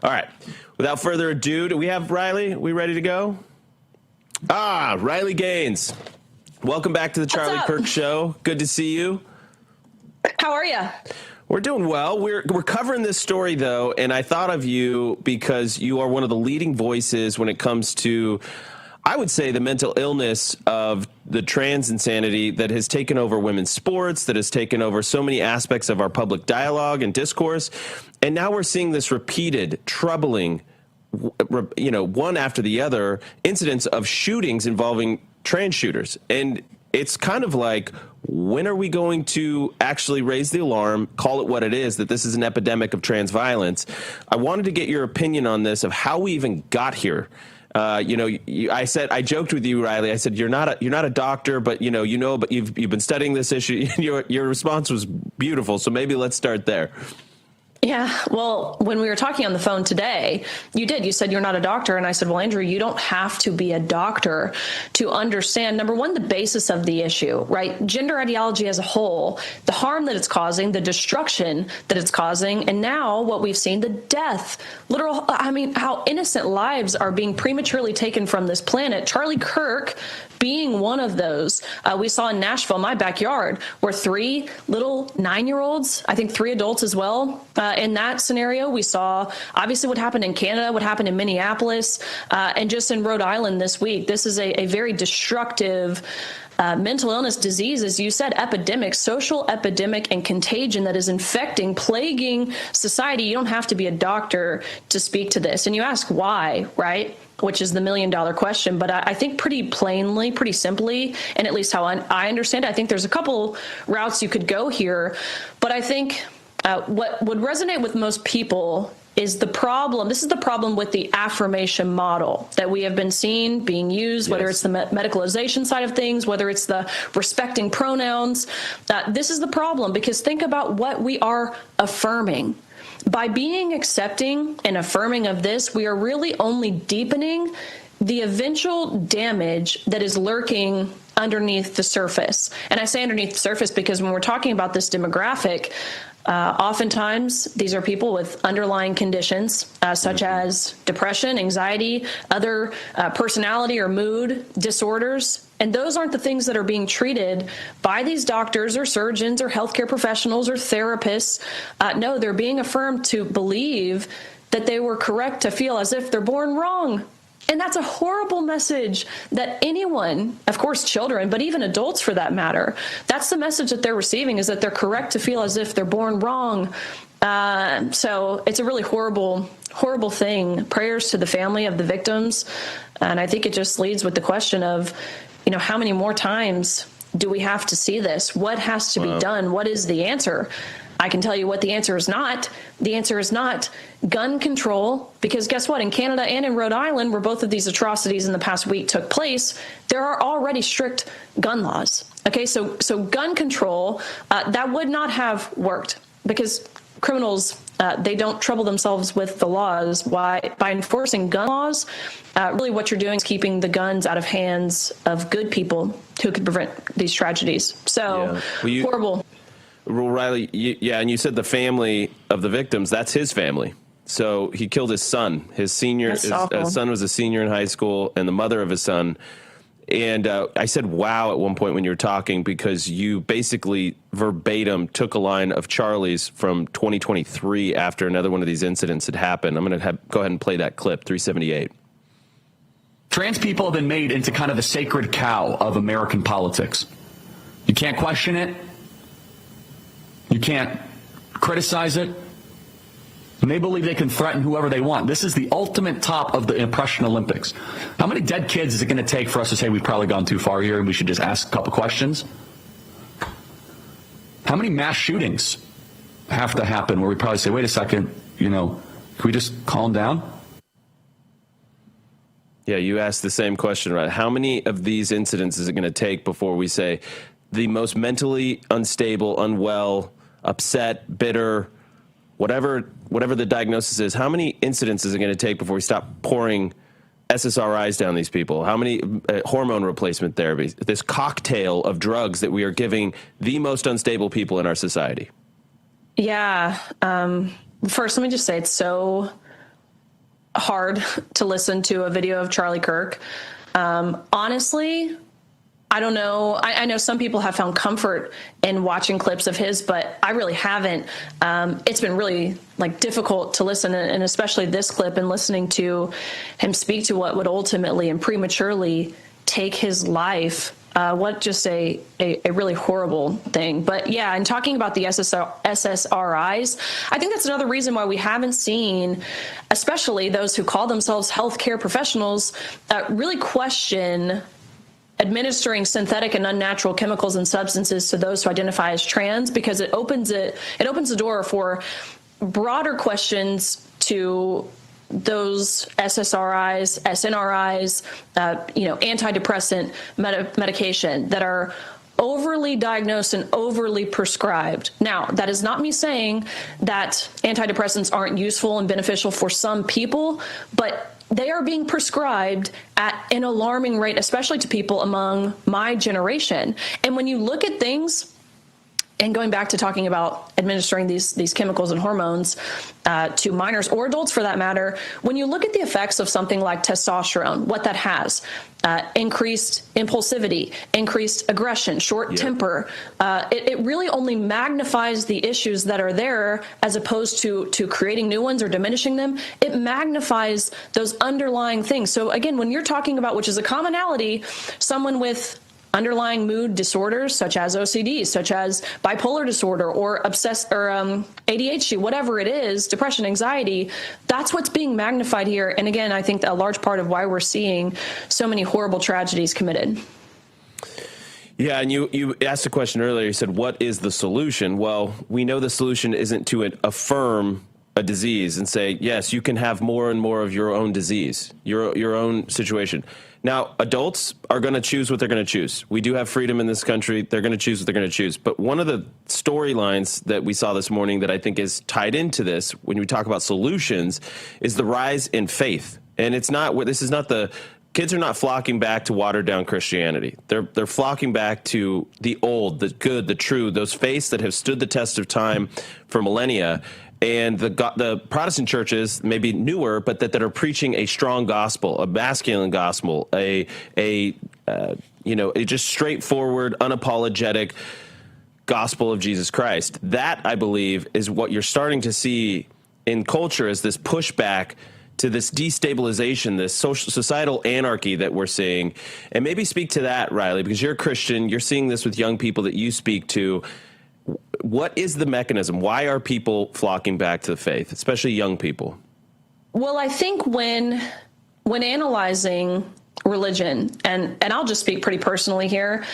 All right. Without further ado, do we have Riley? We ready to go? Riley Gaines. Welcome back to the Charlie Kirk Show. Good to see you. How are you? We're doing well. We're covering this story, though, and I thought of you because you are one of the leading voices when it comes to, I would say, the mental illness of the trans insanity that has taken over women's sports, that has taken over so many aspects of our public dialogue and discourse. And now we're seeing this repeated, troubling, one after the other, incidents of shootings involving trans shooters. And it's kind of like, when are we going to actually raise the alarm, call it what it is, that this is an epidemic of trans violence? I wanted to get your opinion on this, of how we even got here. I joked with you, Riley. I said, you're not a doctor, but but you've been studying this issue. Your response was beautiful. So maybe let's start there. Yeah, well, when we were talking on the phone today, you said you're not a doctor. And I said, well, Andrew, you don't have to be a doctor to understand, number one, the basis of the issue, right? Gender ideology as a whole, the harm that it's causing, the destruction that it's causing, and now what we've seen, the death, how innocent lives are being prematurely taken from this planet. Charlie Kirk being one of those. We saw in Nashville, my backyard, where 3 little 9-year-olds, I think 3 adults as well. In that scenario, we saw obviously what happened in Canada, what happened in Minneapolis, and just in Rhode Island this week. This is a very destructive mental illness disease, as you said, epidemic, social epidemic and contagion that is infecting, plaguing society. You don't have to be a doctor to speak to this. And you ask why, right? Which is the $1 million question. But I think pretty plainly, pretty simply, and at least how I understand it, I think there's a couple routes you could go here. But I think what would resonate with most people is the problem. This is the problem with the affirmation model that we have been seeing being used, whether it's the medicalization side of things, whether it's the respecting pronouns. This is the problem, because think about what we are affirming. By being accepting and affirming of this, we are really only deepening the eventual damage that is lurking underneath the surface. And I say underneath the surface because when we're talking about this demographic, oftentimes these are people with underlying conditions such as depression, anxiety, other personality or mood disorders. And those aren't the things that are being treated by these doctors or surgeons or healthcare professionals or therapists. No, they're being affirmed to believe that they were correct to feel as if they're born wrong. And that's a horrible message that anyone, of course, children, but even adults for that matter, that's the message that they're receiving, is that they're correct to feel as if they're born wrong. So it's a really horrible, horrible thing. Prayers to the family of the victims. And I think it just leads with the question of, how many more times do we have to see this? What has to be done? What is the answer? I can tell you what the answer is not. The answer is not gun control, because guess what? In Canada and in Rhode Island, where both of these atrocities in the past week took place, there are already strict gun laws. Okay, so gun control, that would not have worked, because criminals, they don't trouble themselves with the laws. Why? By enforcing gun laws, really what you're doing is keeping the guns out of hands of good people who could prevent these tragedies. So horrible. Riley, and you said the family of the victims, that's his family. So he killed his son. His son was a senior in high school, and the mother of his son. And I said, wow, at one point when you were talking, because you basically verbatim took a line of Charlie's from 2023 after another one of these incidents had happened. I'm going to go ahead and play that clip, 378. Trans people have been made into kind of the sacred cow of American politics. You can't question it. You can't criticize it. And they believe they can threaten whoever they want. This is the ultimate top of the Impression Olympics. How many dead kids is it going to take for us to say we've probably gone too far here and we should just ask a couple questions? How many mass shootings have to happen where we probably say, wait a second, can we just calm down? Yeah, you asked the same question, right? How many of these incidents is it going to take before we say the most mentally unstable, unwell, upset, bitter, whatever the diagnosis is, how many incidents is it going to take before we stop pouring SSRIs down these people? How many hormone replacement therapies? This cocktail of drugs that we are giving the most unstable people in our society. Yeah. First, let me just say it's so hard to listen to a video of Charlie Kirk. Honestly, I don't know. I know some people have found comfort in watching clips of his, but I really haven't. It's been really difficult to listen, and especially this clip, and listening to him speak to what would ultimately and prematurely take his life. What just a really horrible thing. But yeah, and talking about the SSRIs, I think that's another reason why we haven't seen, especially those who call themselves healthcare professionals, really question administering synthetic and unnatural chemicals and substances to those who identify as trans, because it opens the door for broader questions to those SSRIs, SNRIs, antidepressant medication that are overly diagnosed and overly prescribed. Now, that is not me saying that antidepressants aren't useful and beneficial for some people, but they are being prescribed at an alarming rate, especially to people among my generation. And when you look at things, and going back to talking about administering these chemicals and hormones to minors or adults for that matter, when you look at the effects of something like testosterone, what that has, increased impulsivity, increased aggression, short temper, it really only magnifies the issues that are there as opposed to creating new ones or diminishing them. It magnifies those underlying things. So again, when you're talking about, which is a commonality, someone with underlying mood disorders such as OCD, such as bipolar disorder or ADHD, whatever it is, depression, anxiety, that's what's being magnified here. And again, I think a large part of why we're seeing so many horrible tragedies committed. Yeah, and you asked a question earlier. You said, what is the solution? Well, we know the solution isn't to affirm a disease and say, yes, you can have more and more of your own disease, your own situation. Now, adults are going to choose what they're going to choose. We do have freedom in this country. They're going to choose what they're going to choose. But one of the storylines that we saw this morning that I think is tied into this, when we talk about solutions, is the rise in faith. And it's not, this is not kids are not flocking back to watered down Christianity. They're flocking back to the old, the good, the true, those faiths that have stood the test of time for millennia. And the Protestant churches may be newer, but that are preaching a strong gospel, a masculine gospel, a just straightforward, unapologetic gospel of Jesus Christ. That, I believe, is what you're starting to see in culture, is this pushback to this destabilization, this societal anarchy that we're seeing. And maybe speak to that, Riley, because you're a Christian. You're seeing this with young people that you speak to. What is the mechanism? Why are people flocking back to the faith, especially young people? Well, I think when analyzing religion, and I'll just speak pretty personally here,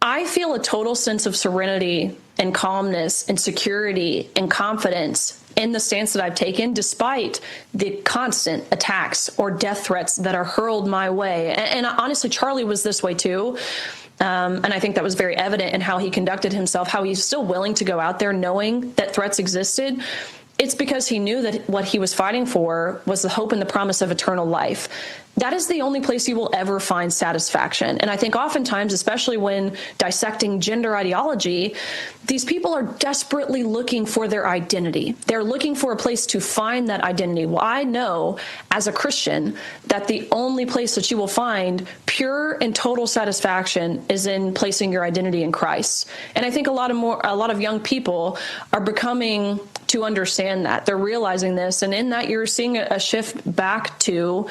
I feel a total sense of serenity and calmness and security and confidence in the stance that I've taken, despite the constant attacks or death threats that are hurled my way. And honestly, Charlie was this way too. And I think that was very evident in how he conducted himself, how he's still willing to go out there knowing that threats existed. It's because he knew that what he was fighting for was the hope and the promise of eternal life. That is the only place you will ever find satisfaction. And I think oftentimes, especially when dissecting gender ideology, these people are desperately looking for their identity. They're looking for a place to find that identity. Well, I know as a Christian that the only place that you will find pure and total satisfaction is in placing your identity in Christ. And I think a lot of young people are becoming to understand that. They're realizing this. And in that, you're seeing a shift back to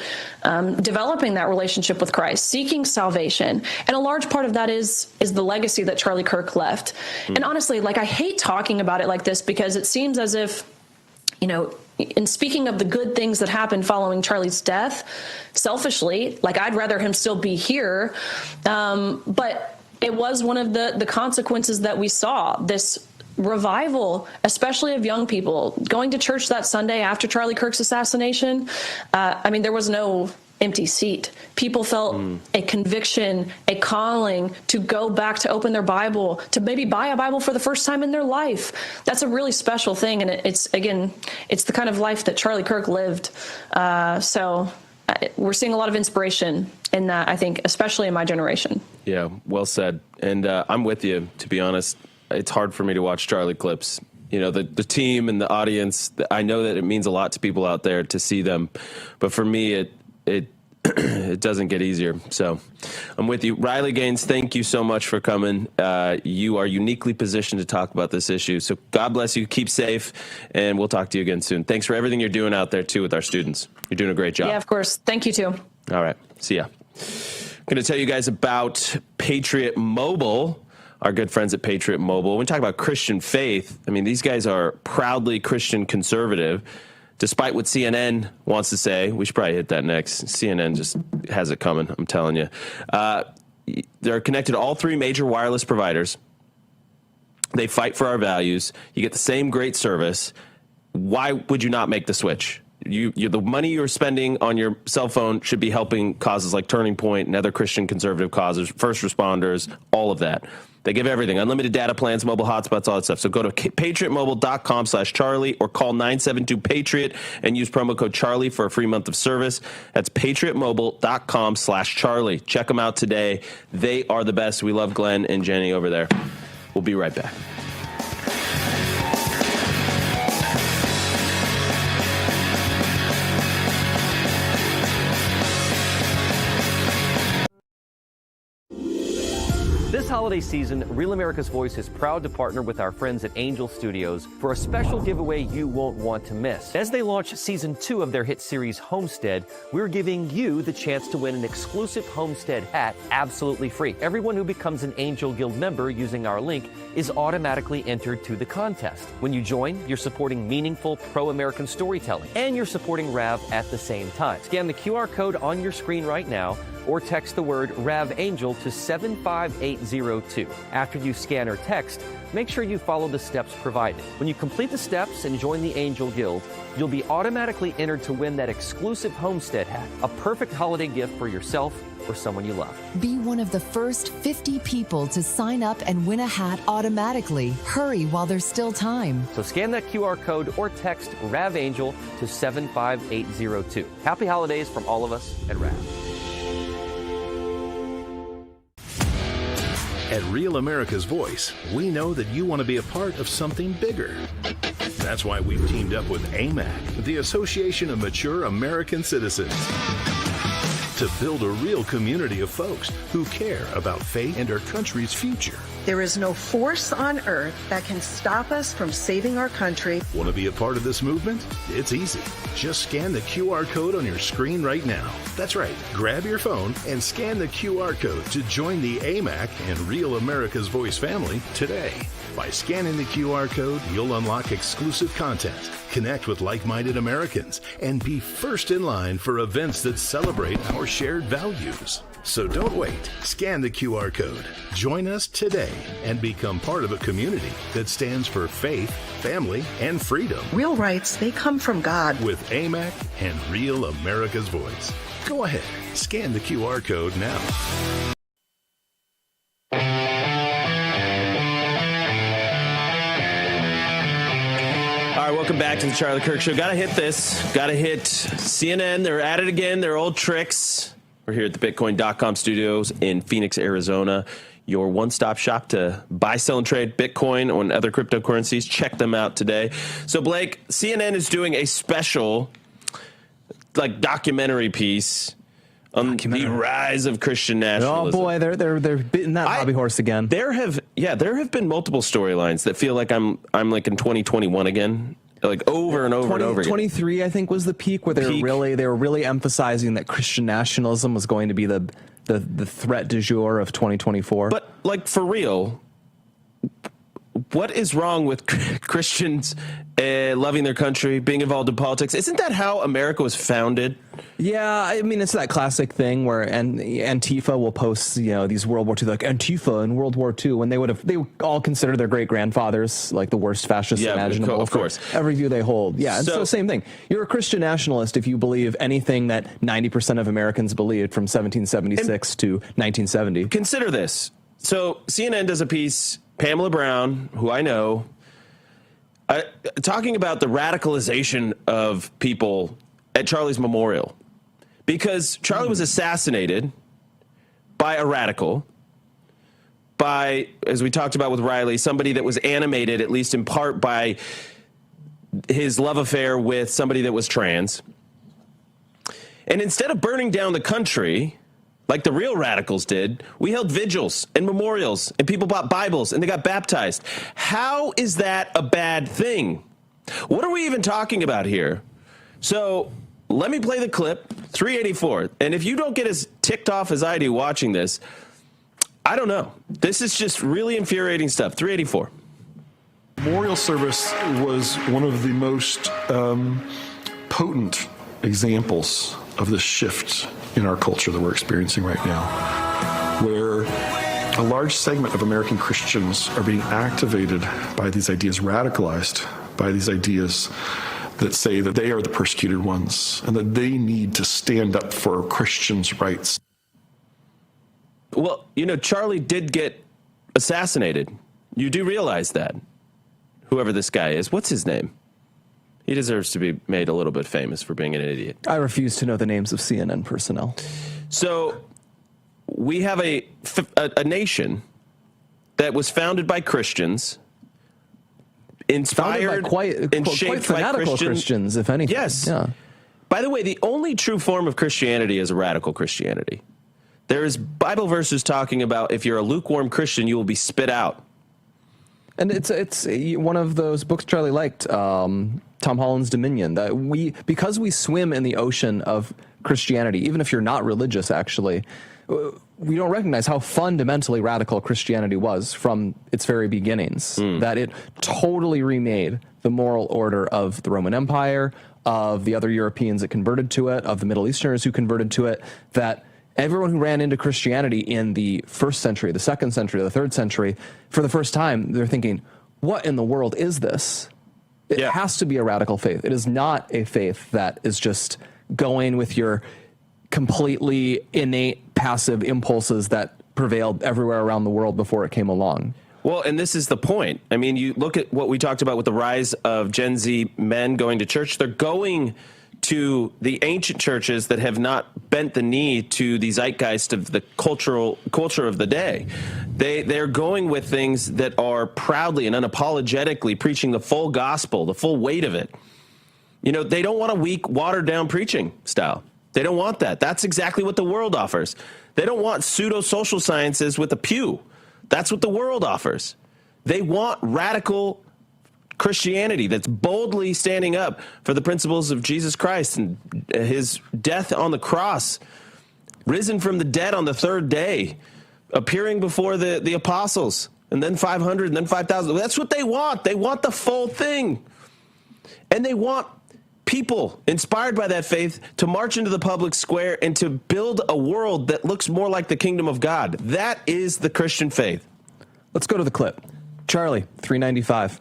developing that relationship with Christ, seeking salvation. And a large part of that is the legacy that Charlie Kirk left. And honestly, I hate talking about it like this because it seems as if, in speaking of the good things that happened following Charlie's death, selfishly, I'd rather him still be here. But it was one of the consequences that we saw, this revival, especially of young people going to church that Sunday after Charlie Kirk's assassination. There was no empty seat. People felt a conviction, a calling to go back to open their Bible, to maybe buy a Bible for the first time in their life. That's a really special thing. And it's the kind of life that Charlie Kirk lived. So we're seeing a lot of inspiration in that, I think, especially in my generation. Yeah, well said. And I'm with you, to be honest. It's hard for me to watch Charlie clips. The team and the audience, I know that it means a lot to people out there to see them. But for me, it doesn't get easier. So I'm with you. Riley Gaines, thank you so much for coming. You are uniquely positioned to talk about this issue. So God bless you. Keep safe. And we'll talk to you again soon. Thanks for everything you're doing out there, too, with our students. You're doing a great job. Yeah, of course. Thank you, too. All right. See ya. I'm going to tell you guys about Patriot Mobile. Our good friends at Patriot Mobile. When we talk about Christian faith, these guys are proudly Christian conservative, despite what CNN wants to say. We should probably hit that next. CNN just has it coming, I'm telling you. They're connected to all three major wireless providers. They fight for our values. You get the same great service. Why would you not make the switch? The money you're spending on your cell phone should be helping causes like Turning Point and other Christian conservative causes, first responders, all of that. They give everything, unlimited data plans, mobile hotspots, all that stuff. So go to patriotmobile.com/Charlie or call 972-PATRIOT and use promo code Charlie for a free month of service. That's patriotmobile.com/Charlie. Check them out today. They are the best. We love Glenn and Jenny over there. We'll be right back. This holiday season, Real America's Voice is proud to partner with our friends at Angel Studios for a special giveaway you won't want to miss. As they launch season 2 of their hit series Homestead, we're giving you the chance to win an exclusive Homestead hat absolutely free. Everyone who becomes an Angel Guild member using our link is automatically entered to the contest. When you join, you're supporting meaningful pro-American storytelling, and you're supporting RAV at the same time. Scan the QR code on your screen right now, or text the word RAVAngel to 75802. After you scan or text, make sure you follow the steps provided. When you complete the steps and join the Angel Guild, you'll be automatically entered to win that exclusive Homestead hat, a perfect holiday gift for yourself or someone you love. Be one of the first 50 people to sign up and win a hat automatically. Hurry while there's still time. So scan that QR code or text RAVAngel to 75802. Happy holidays from all of us at RAV. At Real America's Voice, we know that you want to be a part of something bigger. That's why we've teamed up with AMAC, the Association of Mature American Citizens, to build a real community of folks who care about faith and our country's future. There is no force on earth that can stop us from saving our country. Want to be a part of this movement? It's easy. Just scan the QR code on your screen right now. That's right. Grab your phone and scan the QR code to join the AMAC and Real America's Voice family today. By scanning the QR code, you'll unlock exclusive content, connect with like-minded Americans, and be first in line for events that celebrate our shared values. So don't wait. Scan the QR code. Join us today and become part of a community that stands for faith, family, and freedom. Real rights, they come from God. With AMAC and Real America's Voice. Go ahead. Scan the QR code now. All right, welcome back to the Charlie Kirk Show. Got to hit this. Got to hit CNN. They're at it again. Their old tricks. We're here at the Bitcoin.com studios in Phoenix, Arizona. Your one-stop shop to buy, sell, and trade Bitcoin and other cryptocurrencies. Check them out today. So, Blake, CNN is doing a special, documentary piece on the rise of Christian nationalism. Oh boy, they're bitting that hobby horse again. There have been multiple storylines that feel like I'm like in 2021 again. Like over and over and over again. 23, I think, was the peak where they were really emphasizing that Christian nationalism was going to be the threat du jour of 2024. But for real, what is wrong with Christians loving their country, being involved in politics? Isn't that how America was founded? Yeah, I mean, it's that classic thing where Antifa will post, these World War II, like Antifa in World War II, when they all consider their great grandfathers like the worst fascists imaginable. Of course, every view they hold. Yeah, and so same thing. You're a Christian nationalist if you believe anything that 90% of Americans believed from 1776 to 1970. Consider this. So CNN does a piece. Pamela Brown, who I know, talking about the radicalization of people at Charlie's memorial. Because Charlie was assassinated by a radical, by, as we talked about with Riley, somebody that was animated, at least in part, by his love affair with somebody that was trans. And instead of burning down the country, like the real radicals did, we held vigils and memorials, and people bought Bibles, and they got baptized. How is that a bad thing? What are we even talking about here? So let me play the clip, 384. And if you don't get as ticked off as I do watching this, I don't know. This is just really infuriating stuff. 384. Memorial service was one of the most potent examples of this shift in our culture that we're experiencing right now, where a large segment of American Christians are being activated by these ideas, radicalized by these ideas that say that they are the persecuted ones and that they need to stand up for Christians' rights. Well, Charlie did get assassinated. You do realize that. Whoever this guy is, what's his name? He deserves to be made a little bit famous for being an idiot. I refuse to know the names of CNN personnel. So we have a nation that was founded by Christians, inspired by quite fanatical Christians, if anything. Yes. Yeah. By the way, the only true form of Christianity is a radical Christianity. There's Bible verses talking about if you're a lukewarm Christian, you will be spit out. And it's one of those books Charlie liked, Tom Holland's Dominion, that because we swim in the ocean of Christianity, even if you're not religious, actually, we don't recognize how fundamentally radical Christianity was from its very beginnings, that it totally remade the moral order of the Roman Empire, of the other Europeans that converted to it, of the Middle Easterners who converted to it, that everyone who ran into Christianity in the 1st century, the 2nd century, the 3rd century, for the first time, they're thinking, what in the world is this? It has to be a radical faith. It is not a faith that is just going with your completely innate passive impulses that prevailed everywhere around the world before it came along. Well, and this is the point. I mean, you look at what we talked about with the rise of Gen Z men going to church. They're going to the ancient churches that have not bent the knee to the zeitgeist of the culture of the day. They're going with things that are proudly and unapologetically preaching the full gospel, the full weight of it. They don't want a weak, watered-down preaching style. They don't want that. That's exactly what the world offers. They don't want pseudo-social sciences with a pew. That's what the world offers. They want radical Christianity that's boldly standing up for the principles of Jesus Christ and his death on the cross, risen from the dead on the 3rd day, appearing before the apostles, and then 500, and then 5,000. That's what they want. They want the full thing. And they want people inspired by that faith to march into the public square and to build a world that looks more like the kingdom of God. That is the Christian faith. Let's go to the clip. Charlie, 395.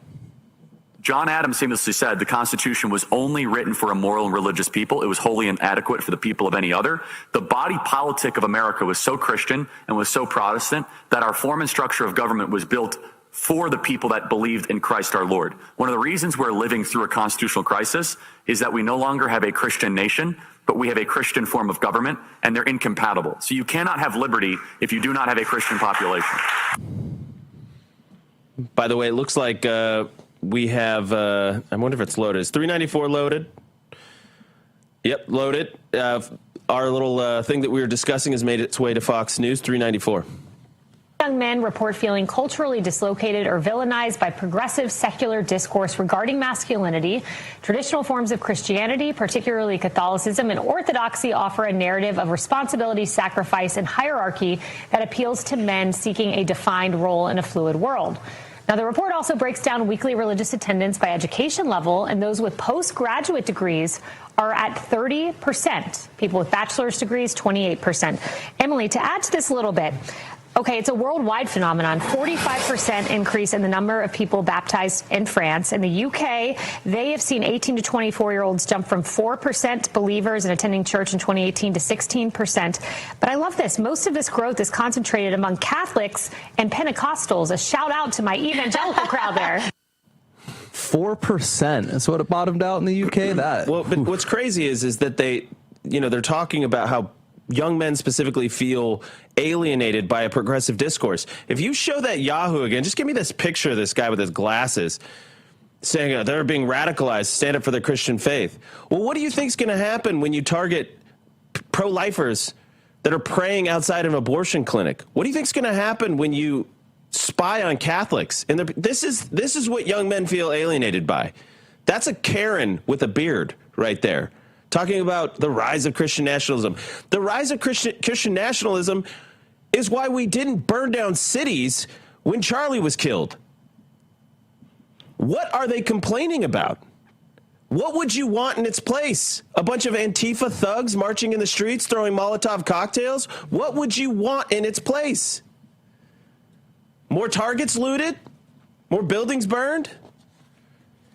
John Adams famously said the Constitution was only written for a moral and religious people. It was wholly inadequate for the people of any other. The body politic of America was so Christian and was so Protestant that our form and structure of government was built for the people that believed in Christ our Lord. One of the reasons we're living through a constitutional crisis is that we no longer have a Christian nation, but we have a Christian form of government, and they're incompatible. So you cannot have liberty if you do not have a Christian population. By the way, it looks like we have, I wonder if it's loaded. Is 394 loaded? Yep, loaded. Our little thing that we were discussing has made its way to Fox News, 394. Young men report feeling culturally dislocated or villainized by progressive secular discourse regarding masculinity. Traditional forms of Christianity, particularly Catholicism and Orthodoxy, offer a narrative of responsibility, sacrifice, and hierarchy that appeals to men seeking a defined role in a fluid world. Now, the report also breaks down weekly religious attendance by education level, and those with postgraduate degrees are at 30%. People with bachelor's degrees, 28%. Emily, to add to this a little bit, okay, it's a worldwide phenomenon. 45% increase in the number of people baptized in France. In the UK, they have seen 18 to 24-year-olds jump from 4% believers and attending church in 2018 to 16%. But I love this. Most of this growth is concentrated among Catholics and Pentecostals. A shout out to my evangelical crowd there. 4%. That's what it bottomed out in the UK. Well, but what's crazy is that they're talking about how young men specifically feel alienated by a progressive discourse. If you show that Yahoo again, just give me this picture of this guy with his glasses saying they're being radicalized, stand up for their Christian faith. Well, what do you think is going to happen when you target pro-lifers that are praying outside an abortion clinic? What do you think is going to happen when you spy on Catholics? And this is what young men feel alienated by. That's a Karen with a beard right there, talking about the rise of Christian nationalism. The rise of Christian nationalism is why we didn't burn down cities when Charlie was killed. What are they complaining about? What would you want in its place? A bunch of Antifa thugs marching in the streets, throwing Molotov cocktails? What would you want in its place? More targets looted? More buildings burned?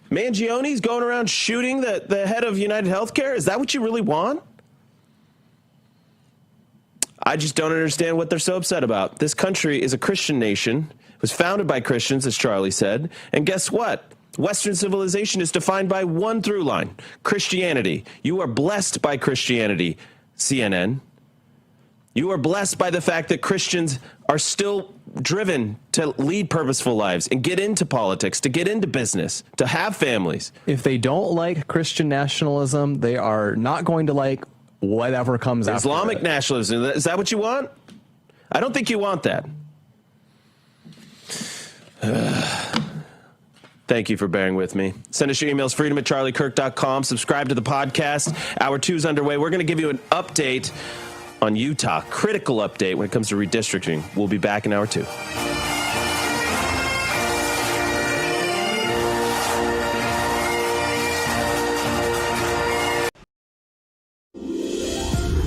Mangione's going around shooting the head of United Healthcare? Is that what you really want? I just don't understand what they're so upset about. This country is a Christian nation. It was founded by Christians, as Charlie said. And guess what? Western civilization is defined by one through line, Christianity. You are blessed by Christianity, CNN. You are blessed by the fact that Christians are still driven to lead purposeful lives and get into politics, to get into business, to have families. If they don't like Christian nationalism, they are not going to like whatever comes after Islamic it. nationalism. Is that what you want? I don't think you want that. Thank you for bearing with me. Send us your emails, freedom@charliekirk.com. Subscribe to the podcast. Hour 2 is underway. We're going to give you an update on Utah, critical update when it comes to redistricting. We'll be back in hour 2.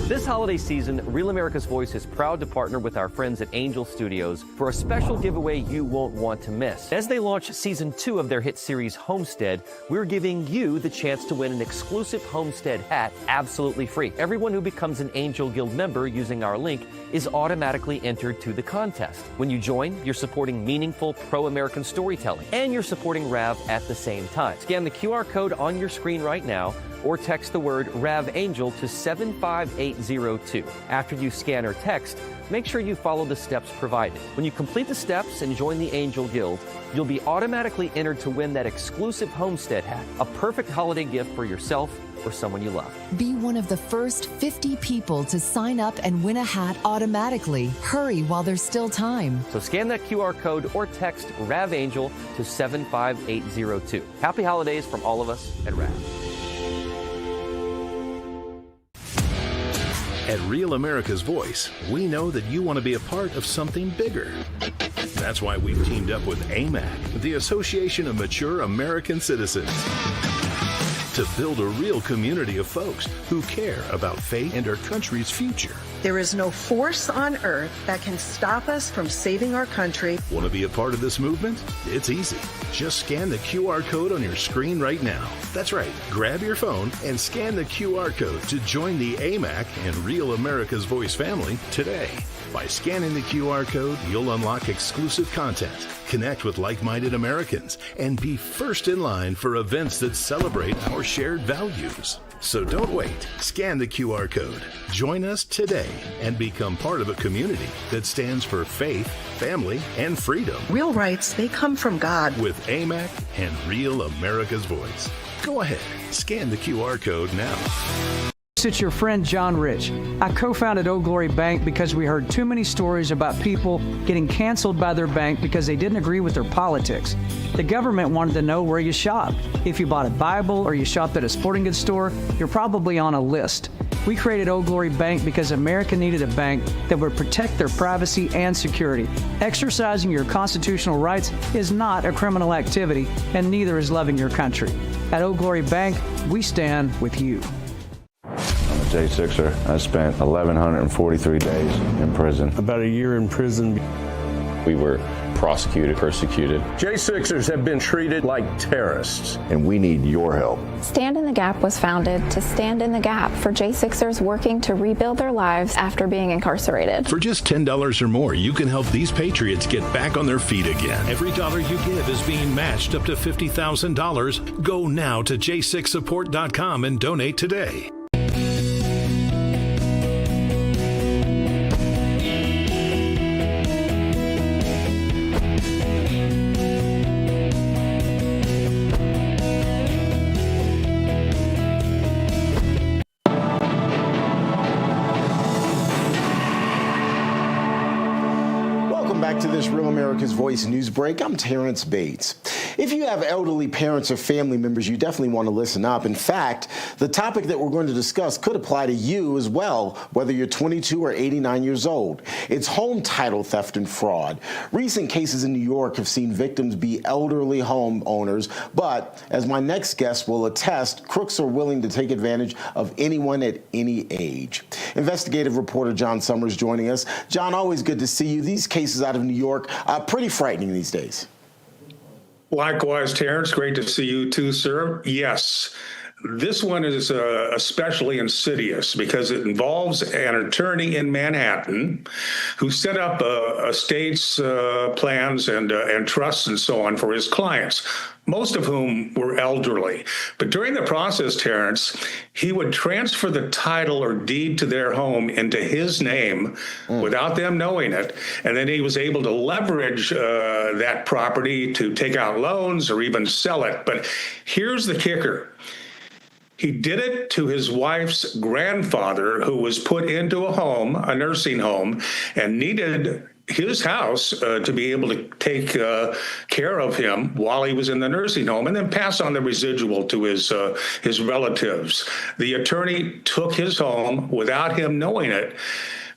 This holiday season, Real America's Voice is proud to partner with our friends at Angel Studios for a special giveaway you won't want to miss. As they launch season 2 of their hit series Homestead, we're giving you the chance to win an exclusive Homestead hat absolutely free. Everyone who becomes an Angel Guild member using our link is automatically entered to the contest. When you join, you're supporting meaningful pro-American storytelling, and you're supporting RAV at the same time. Scan the QR code on your screen right now, or text the word RAVAngel to 75802. After you scan or text, make sure you follow the steps provided. When you complete the steps and join the Angel Guild, you'll be automatically entered to win that exclusive Homestead hat, a perfect holiday gift for yourself or someone you love. Be one of the first 50 people to sign up and win a hat automatically. Hurry while there's still time. So scan that QR code or text RAVAngel to 75802. Happy holidays from all of us at RAV. At Real America's Voice, we know that you want to be a part of something bigger. That's why we've teamed up with AMAC, the Association of Mature American Citizens, to build a real community of folks who care about faith and our country's future. There is no force on earth that can stop us from saving our country. Want to be a part of this movement? It's easy. Just scan the QR code on your screen right now. That's right. Grab your phone and scan the QR code to join the AMAC and Real America's Voice family today. By scanning the QR code, you'll unlock exclusive content, connect with like-minded Americans, and be first in line for events that celebrate our shared values. So don't wait. Scan the QR code. Join us today and become part of a community that stands for faith, family, and freedom. Real rights, they come from God. With AMAC and Real America's Voice. Go ahead, scan the QR code now. It's your friend John Rich. I co-founded Old Glory Bank because we heard too many stories about people getting canceled by their bank because they didn't agree with their politics. The government wanted to know where you shop. If you bought a Bible or you shopped at a sporting goods store, you're probably on a list. We created Old Glory Bank because America needed a bank that would protect their privacy and security. Exercising your constitutional rights is not a criminal activity, and neither is loving your country. At Old Glory Bank, we stand with you. I'm a J6er. I spent 1,143 days in prison. About a year in prison. We were prosecuted, persecuted. J6ers have been treated like terrorists. And we need your help. Stand in the Gap was founded to stand in the gap for J6ers working to rebuild their lives after being incarcerated. For just $10 or more, you can help these patriots get back on their feet again. Every dollar you give is being matched up to $50,000. Go now to j6support.com and donate today. To this Real America's Voice news break. I'm Terrence Bates. If you have elderly parents or family members, you definitely want to listen up. In fact, the topic that we're going to discuss could apply to you as well, whether you're 22 or 89 years old. It's home title theft and fraud. Recent cases in New York have seen victims be elderly homeowners, but as my next guest will attest, crooks are willing to take advantage of anyone at any age. Investigative reporter John Summers joining us. John, always good to see you. These cases out of New York are pretty frightening these days. Likewise, Terrence, great to see you too, sir. Yes, this one is especially insidious because it involves an attorney in Manhattan who set up estates plans and trusts and so on for his clients, most of whom were elderly. But during the process, Terrence, he would transfer the title or deed to their home into his name without them knowing it. And then he was able to leverage that property to take out loans or even sell it. But here's the kicker. He did it to his wife's grandfather, who was put into a home, a nursing home, and needed his house to be able to take care of him while he was in the nursing home, and then pass on the residual to his relatives. The attorney took his home without him knowing it.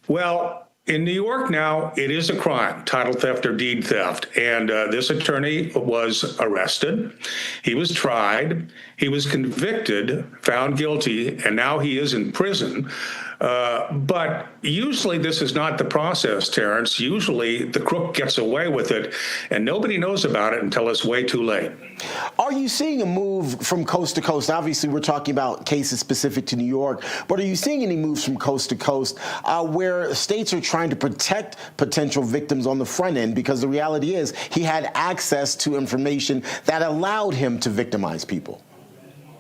Well, in New York now, it is a crime, title theft or deed theft. And this attorney was arrested. He was tried. He was convicted, found guilty, and now he is in prison. But usually this is not the process, Terrence. Usually the crook gets away with it, and nobody knows about it until it's way too late. Are you seeing a move from coast to coast? Obviously, we're talking about cases specific to New York, but are you seeing any moves from coast to coast where states are trying to protect potential victims on the front end? Because the reality is he had access to information that allowed him to victimize people.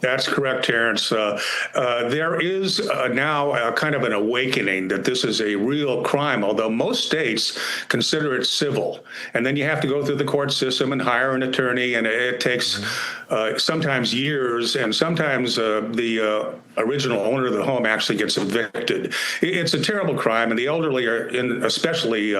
That's correct, Terrence. There is now kind of an awakening that this is a real crime, although most states consider it civil. And then you have to go through the court system and hire an attorney, and it takes sometimes years, and sometimes the original owner of the home actually gets evicted. It's a terrible crime, and the elderly are especially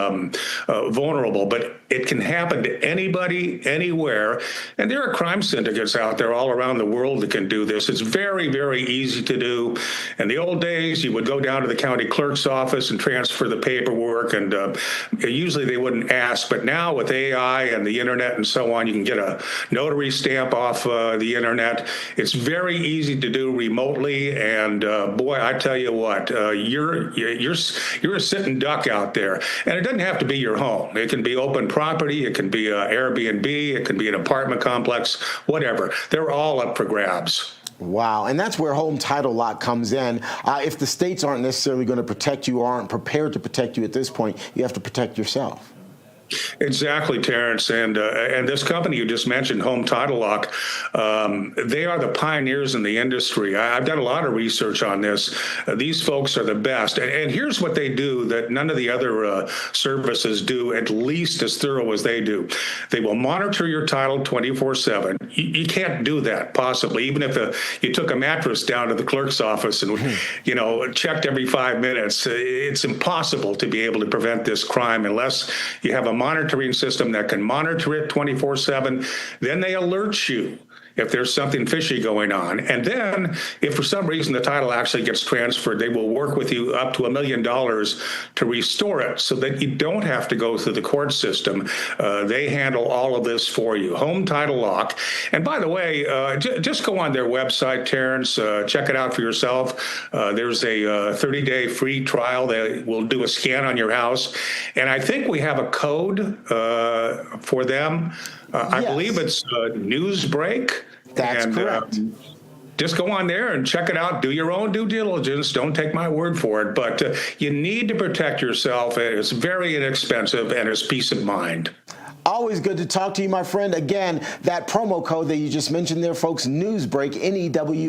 vulnerable, but it can happen to anybody, anywhere. And there are crime syndicates out there all around the world that can do this. It's very, very easy to do. In the old days, you would go down to the county clerk's office and transfer the paperwork, and usually they wouldn't ask. But now with AI and the internet and so on, you can get a notary stamp off the internet. It's very easy to do remotely. And boy, I tell you what, you're a sitting duck out there. And it doesn't have to be your home. It can be open property. It can be Airbnb. It can be an apartment complex, whatever. They're all up for grabs. Wow. And that's where home title lock comes in. If the states aren't necessarily going to protect you or aren't prepared to protect you at this point, you have to protect yourself. Exactly, Terrence. And this company you just mentioned, Home Title Lock, they are the pioneers in the industry. I've done a lot of research on this. These folks are the best. And here's what they do that none of the other services do at least as thorough as they do. They will monitor your title 24/7. You can't do that, possibly, even if you took a mattress down to the clerk's office and checked every 5 minutes. It's impossible to be able to prevent this crime unless you have a monitoring system that can monitor it 24/7. Then they alert you if there's something fishy going on. And then if for some reason the title actually gets transferred, they will work with you up to $1 million to restore it so that you don't have to go through the court system. They handle all of this for you. Home Title Lock. And by the way, just go on their website, Terrence, check it out for yourself. There's a 30-day free trial. They will do a scan on your house. And I think we have a code for them. I believe it's Newsbreak. That's correct. Just go on there and check it out. Do your own due diligence. Don't take my word for it. But you need to protect yourself. It's very inexpensive, and it's peace of mind. Always good to talk to you, my friend. Again, that promo code that you just mentioned there, folks, Newsbreak, NEWSBREAK.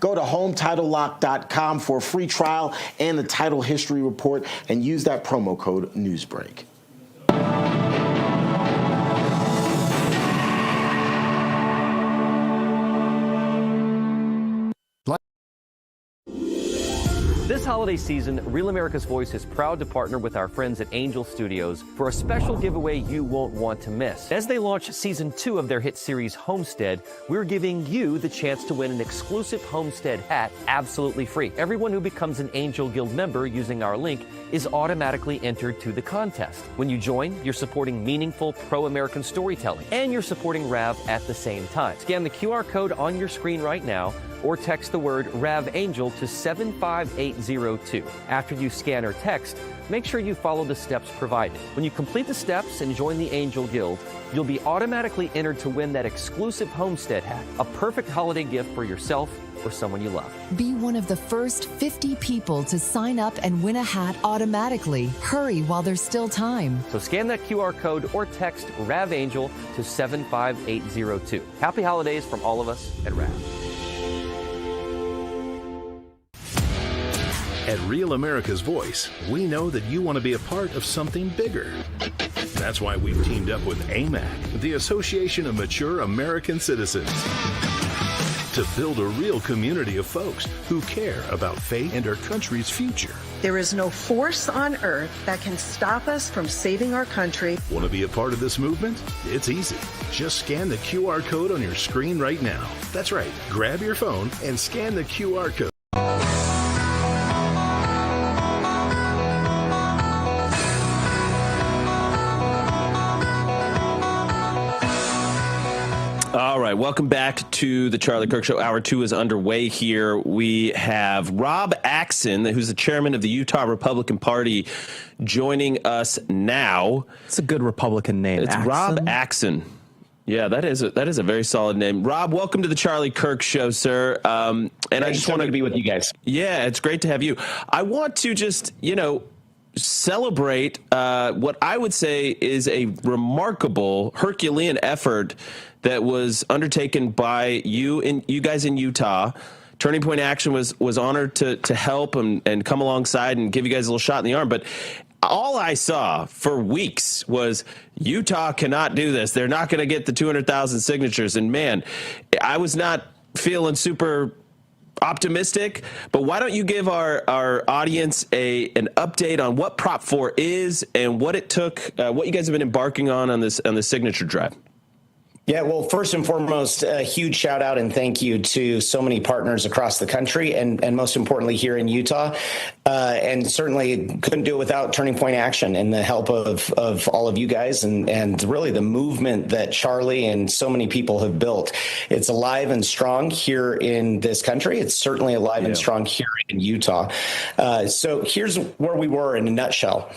Go to HomeTitleLock.com for a free trial and the title history report, and use that promo code Newsbreak. This holiday season, Real America's Voice is proud to partner with our friends at Angel Studios for a special giveaway you won't want to miss. As they launch season 2 of their hit series Homestead, we're giving you the chance to win an exclusive Homestead hat absolutely free. Everyone who becomes an Angel Guild member using our link is automatically entered to the contest. When you join, you're supporting meaningful pro-American storytelling, and you're supporting RAV at the same time. Scan the QR code on your screen right now, or text the word RAVANGEL to 75802. After you scan or text, make sure you follow the steps provided. When you complete the steps and join the Angel Guild, you'll be automatically entered to win that exclusive homestead hat, a perfect holiday gift for yourself or someone you love. Be one of the first 50 people to sign up and win a hat automatically. Hurry while there's still time. So scan that QR code or text RAVANGEL to 75802. Happy holidays from all of us at RAV. At Real America's Voice, we know that you want to be a part of something bigger. That's why we've teamed up with AMAC, the Association of Mature American Citizens, to build a real community of folks who care about faith and our country's future. There is no force on earth that can stop us from saving our country. Want to be a part of this movement? It's easy. Just scan the QR code on your screen right now. That's right. Grab your phone and scan the QR code. All right, welcome back to the Charlie Kirk Show. Hour 2 is underway here. We have Rob Axson, who's the chairman of the Utah Republican Party, joining us now. It's a good Republican name. It's Axson. Rob Axson. Yeah, that is a very solid name. Rob, welcome to the Charlie Kirk Show, sir. And I just want to be with you guys. Yeah, it's great to have you. I want to just, celebrate what I would say is a remarkable Herculean effort that was undertaken by you guys in Utah. Turning Point Action was honored to help and come alongside and give you guys a little shot in the arm. But all I saw for weeks was Utah cannot do this. They're not going to get the 200,000 signatures. And man, I was not feeling super optimistic, but why don't you give our audience an update on what Prop 4 is and what it took, what you guys have been embarking on this signature drive? Yeah, well, first and foremost, a huge shout out and thank you to so many partners across the country and most importantly here in Utah. And certainly couldn't do it without Turning Point Action and the help of all of you guys and really the movement that Charlie and so many people have built. It's alive and strong here in this country. It's certainly alive and strong here in Utah. So here's where we were in a nutshell.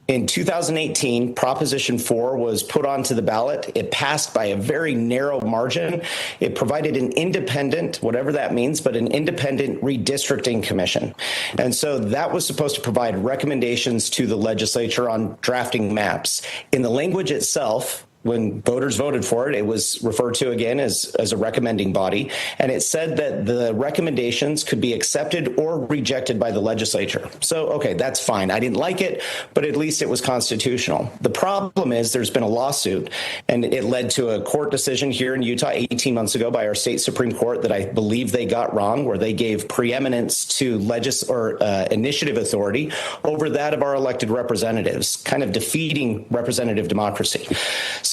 In 2018, Proposition 4 was put onto the ballot. It passed by a very narrow margin. It provided an independent, whatever that means, but an independent redistricting commission. And so that was supposed to provide recommendations to the legislature on drafting maps. In the language itself, when voters voted for it, it was referred to again as a recommending body. And it said that the recommendations could be accepted or rejected by the legislature. So, okay, that's fine. I didn't like it, but at least it was constitutional. The problem is there's been a lawsuit, and it led to a court decision here in Utah 18 months ago by our state Supreme Court that I believe they got wrong, where they gave preeminence to initiative authority over that of our elected representatives, kind of defeating representative democracy.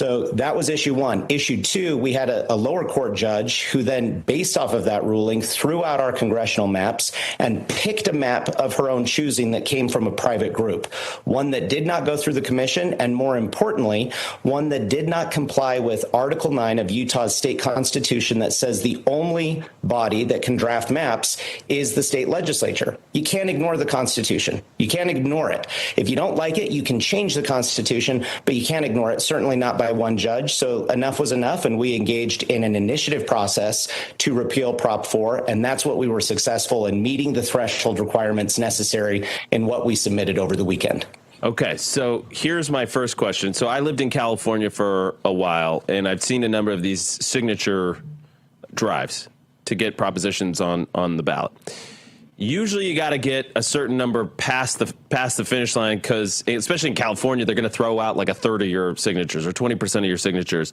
So that was issue 1. Issue 2, we had a lower court judge who then, based off of that ruling, threw out our congressional maps and picked a map of her own choosing that came from a private group, one that did not go through the commission, and more importantly, one that did not comply with Article 9 of Utah's state constitution that says the only body that can draft maps is the state legislature. You can't ignore the Constitution. You can't ignore it. If you don't like it, you can change the Constitution, but you can't ignore it, certainly not by one judge. So enough was enough, and we engaged in an initiative process to repeal Prop 4, and that's what we were successful in meeting the threshold requirements necessary in what we submitted over the weekend. Okay, so here's my first question. So I lived in California for a while, and I've seen a number of these signature drives to get propositions on the ballot. Usually you got to get a certain number past the finish line because, especially in California, they're going to throw out like a third of your signatures or 20% of your signatures.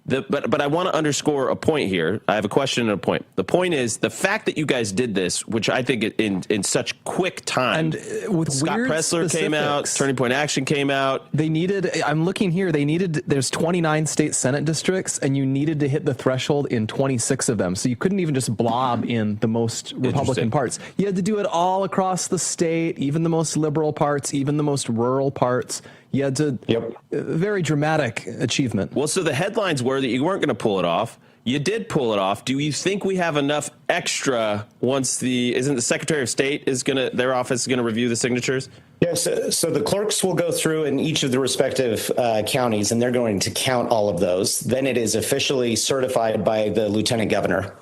But I want to underscore a point here. I have a question and a point. The point is the fact that you guys did this, which I think in such quick time. And with Scott Pressler came out, Turning Point Action came out. They needed, I'm looking here, there's 29 state Senate districts, and you needed to hit the threshold in 26 of them. So you couldn't even just blob in the most Republican parts. You had to do it all across the state, even the most liberal parts, even the most rural parts. You had to, very dramatic achievement. Well, so the headlines were that you weren't going to pull it off. You did pull it off. Do you think we have enough extra once isn't the Secretary of State their office is going to review the signatures? Yes, so the clerks will go through in each of the respective counties, and they're going to count all of those. Then it is officially certified by the lieutenant governor.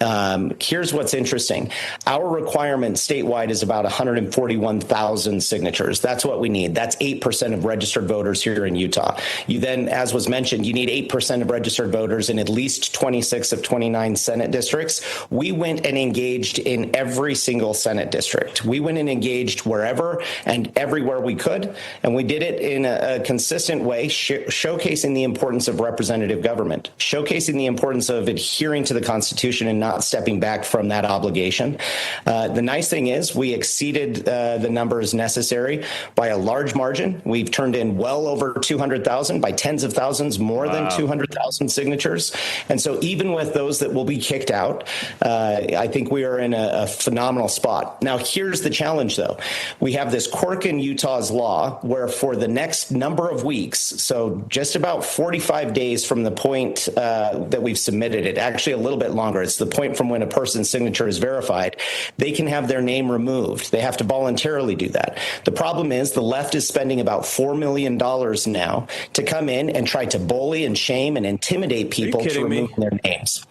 Here's what's interesting. Our requirement statewide is about 141,000 signatures. That's what we need. That's 8% of registered voters here in Utah. You then, as was mentioned, you need 8% of registered voters in at least 26 of 29 Senate districts. We went and engaged in every single Senate district. We went and engaged wherever and everywhere we could, and we did it in a consistent way, showcasing the importance of representative government, showcasing the importance of adhering to the Constitution and not stepping back from that obligation. The nice thing is we exceeded the numbers necessary by a large margin. We've turned in well over 200,000, by tens of thousands, more than 200,000 signatures. And so even with those that will be kicked out, I think we are in a phenomenal spot. Now, here's the challenge, though. We have this quirk in Utah's law where for the next number of weeks, so just about 45 days from the point that we've submitted it, actually a little bit longer, it's the point from when a person's signature is verified, they can have their name removed. They have to voluntarily do that. The problem is the left is spending about $4 million now to come in and try to bully and shame and intimidate people to remove their names.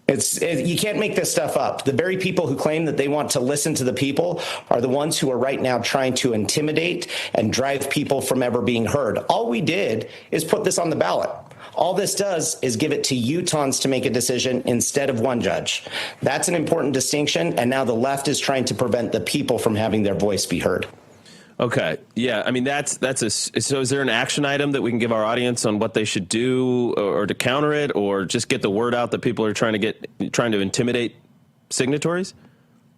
You can't make this stuff up. The very people who claim that they want to listen to the people are the ones who are right now trying to intimidate and drive people from ever being heard. All we did is put this on the ballot. All this does is give it to Utahns to make a decision instead of one judge. That's an important distinction, and now the left is trying to prevent the people from having their voice be heard. Okay. Yeah. I mean, so is there an action item that we can give our audience on what they should do or to counter it, or just get the word out that people are trying to intimidate signatories?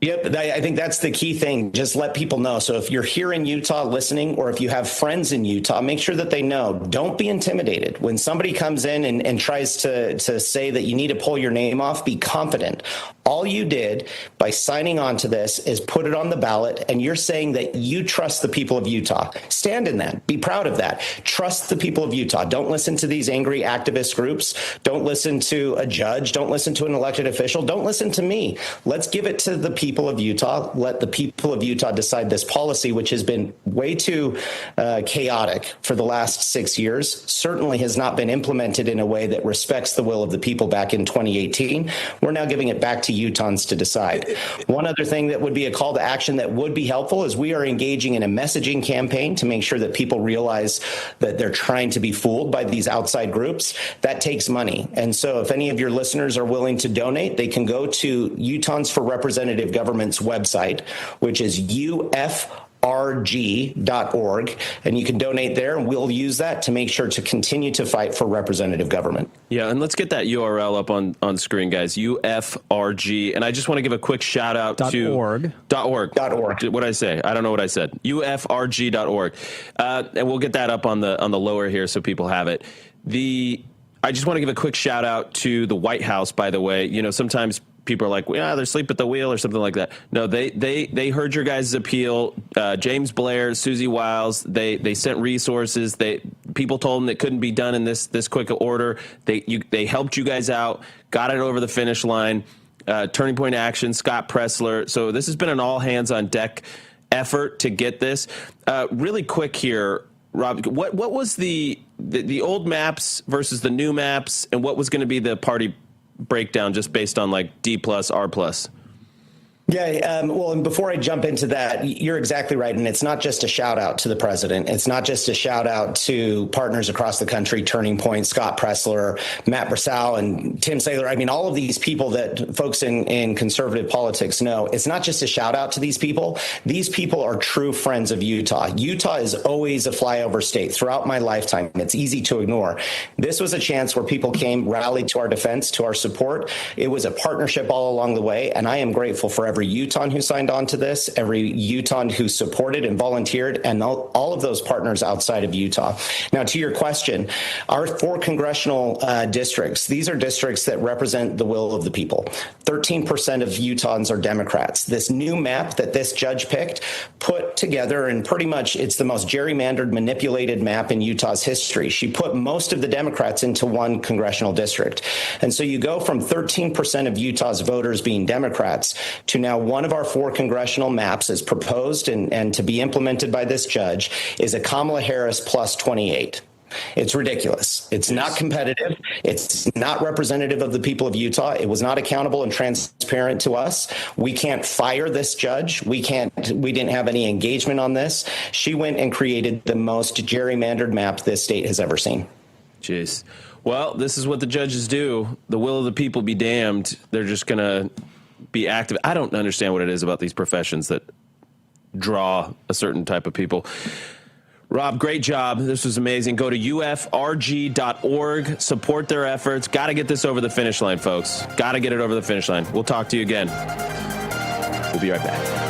Yep, I think that's the key thing. Just let people know. So if you're here in Utah listening, or if you have friends in Utah, make sure that they know. Don't be intimidated. When somebody comes in and tries to say that you need to pull your name off, be confident. All you did by signing on to this is put it on the ballot, and you're saying that you trust the people of Utah. Stand in that. Be proud of that. Trust the people of Utah. Don't listen to these angry activist groups. Don't listen to a judge. Don't listen to an elected official. Don't listen to me. Let's give it to the people of Utah. Let the people of Utah decide this policy, which has been way too chaotic for the last 6 years, certainly has not been implemented in a way that respects the will of the people back in 2018. We're now giving it back to Utahns to decide. One other thing that would be a call to action that would be helpful is we are engaging in a messaging campaign to make sure that people realize that they're trying to be fooled by these outside groups. That takes money. And so if any of your listeners are willing to donate, they can go to Utahns for Representative Government's website, which is UFRG.org, and you can donate there, and we'll use that to make sure to continue to fight for representative government. Yeah, and let's get that URL up on screen, guys. UFRG, and I just want to give a quick shout out to .org. .org. What did I say? I don't know what I said. UFRG.org, and we'll get that up on the lower here so people have it. I just want to give a quick shout out to the White House, by the way. You know, sometimes people are like, well, they're asleep at the wheel or something like that. No, they heard your guys' appeal. James Blair, Susie Wiles, they sent resources. People told them it couldn't be done in this quick order. They helped you guys out, got it over the finish line. Turning Point Action, Scott Pressler. So this has been an all hands on deck effort to get this. Really quick here, Rob, what was the old maps versus the new maps, and what was going to be the party breakdown just based on like D+, R+? Yeah, well, and before I jump into that, you're exactly right. And it's not just a shout out to the president. It's not just a shout out to partners across the country, Turning Point, Scott Pressler, Matt Brasal, and Tim Saylor. I mean, all of these people that folks in conservative politics know. It's not just a shout out to these people. These people are true friends of Utah. Utah is always a flyover state throughout my lifetime. It's easy to ignore. This was a chance where people came, rallied to our defense, to our support. It was a partnership all along the way, and I am grateful for every every Utahn who signed on to this, every Utahn who supported and volunteered, and all of those partners outside of Utah. Now, to your question, our 4 congressional districts, these are districts that represent the will of the people. 13% of Utahns are Democrats. This new map that this judge picked, put together, and pretty much it's the most gerrymandered, manipulated map in Utah's history. She put most of the Democrats into one congressional district. And so you go from 13% of Utah's voters being Democrats to now one of our 4 congressional maps is proposed and to be implemented by this judge is a Kamala Harris plus 28. It's ridiculous. It's not competitive. It's not representative of the people of Utah. It was not accountable and transparent to us. We can't fire this judge. We didn't have any engagement on this. She went and created the most gerrymandered map this state has ever seen. Jeez. Well, this is what the judges do. The will of the people be damned. They're just going to be active. I don't understand what it is about these professions that draw a certain type of people. Rob, great job. This was amazing. Go to ufrg.org. Support their efforts. Got to get this over the finish line, folks. Got to get it over the finish line. We'll talk to you again. We'll be right back.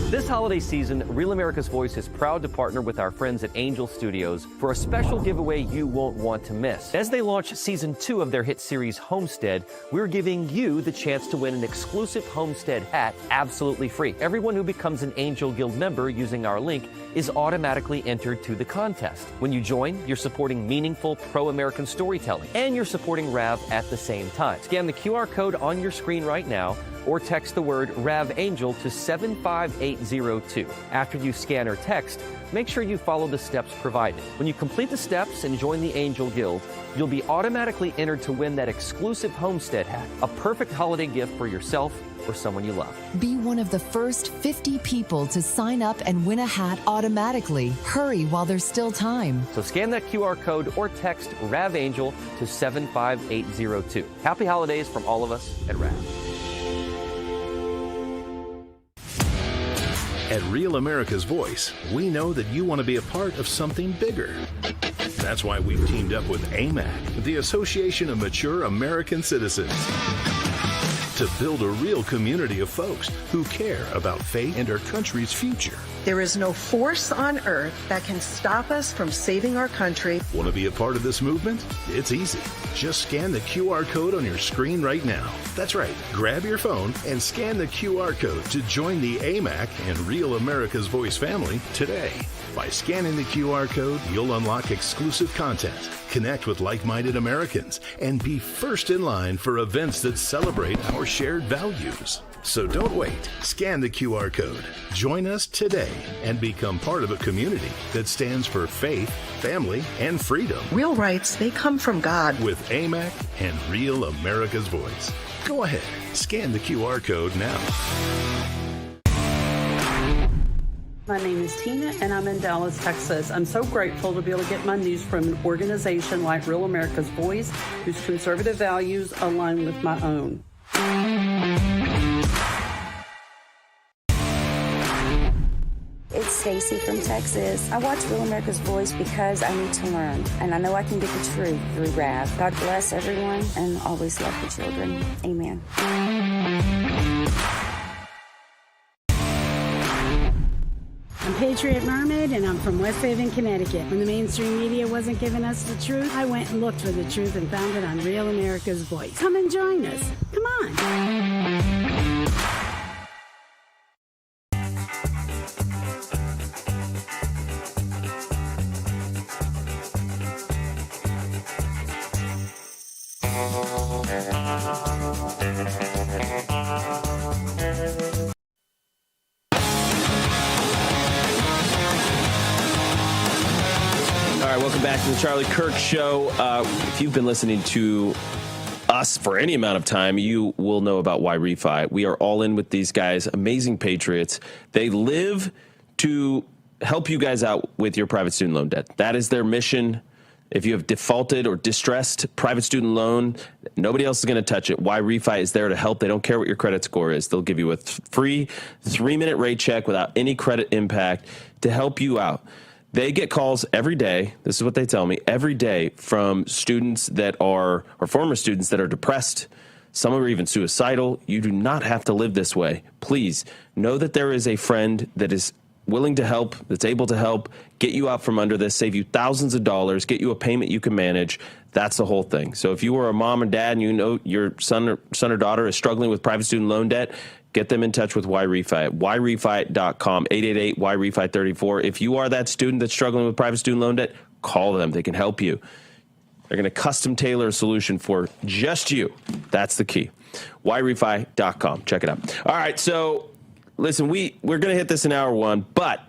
This holiday season, Real America's Voice is proud to partner with our friends at Angel Studios for a special giveaway you won't want to miss. As they launch season 2 of their hit series Homestead, we're giving you the chance to win an exclusive Homestead hat absolutely free. Everyone who becomes an Angel Guild member using our link is automatically entered to the contest. When you join, you're supporting meaningful pro-American storytelling, and you're supporting RAV at the same time. Scan the QR code on your screen right now, or text the word RAVAngel to 75802. After you scan or text, make sure you follow the steps provided. When you complete the steps and join the Angel Guild, you'll be automatically entered to win that exclusive Homestead hat, a perfect holiday gift for yourself or someone you love. Be one of the first 50 people to sign up and win a hat automatically. Hurry while there's still time. So scan that QR code or text RAVAngel to 75802. Happy holidays from all of us at RAV. At Real America's Voice, we know that you want to be a part of something bigger. That's why we've teamed up with AMAC, the Association of Mature American Citizens, to build a real community of folks who care about faith and our country's future. There is no force on earth that can stop us from saving our country. Want to be a part of this movement? It's easy. Just scan the QR code on your screen right now. That's right. Grab your phone and scan the QR code to join the AMAC and Real America's Voice family today. By scanning the QR code, you'll unlock exclusive content, connect with like-minded Americans, and be first in line for events that celebrate our shared values. So don't wait. Scan the QR code. Join us today and become part of a community that stands for faith, family, and freedom. Real rights, they come from God. With AMAC and Real America's Voice. Go ahead. Scan the QR code now. My name is Tina, and I'm in Dallas, Texas. I'm so grateful to be able to get my news from an organization like Real America's Voice, whose conservative values align with my own. It's Stacy from Texas. I watch Real America's Voice because I need to learn, and I know I can get the truth through RAV. God bless everyone, and always love the children. Amen. I'm Patriot Mermaid, and I'm from West Haven, Connecticut. When the mainstream media wasn't giving us the truth, I went and looked for the truth and found it on Real America's Voice. Come and join us. Come on. Welcome back to the Charlie Kirk Show. If you've been listening to us for any amount of time, you will know about Why Refi. We are all in with these guys, amazing patriots. They live to help you guys out with your private student loan debt. That is their mission. If you have defaulted or distressed private student loan, nobody else is going to touch it. Why Refi is there to help. They don't care what your credit score is. They'll give you a free 3-minute rate check without any credit impact to help you out. They get calls every day. This is what they tell me every day from students that are, or former students that are depressed. Some are even suicidal. You do not have to live this way. Please know that there is a friend that is willing to help, that's able to help, get you out from under this, save you thousands of dollars, get you a payment you can manage. That's the whole thing. So if you are a mom and dad and you know your son or daughter is struggling with private student loan debt, get them in touch with YRefi at yrefi.com, 888-YRefi34. If you are that student that's struggling with private student loan debt, call them. They can help you. They're going to custom tailor a solution for just you. That's the key. YRefi.com. Check it out. All right, so listen, we're going to hit this in hour one, but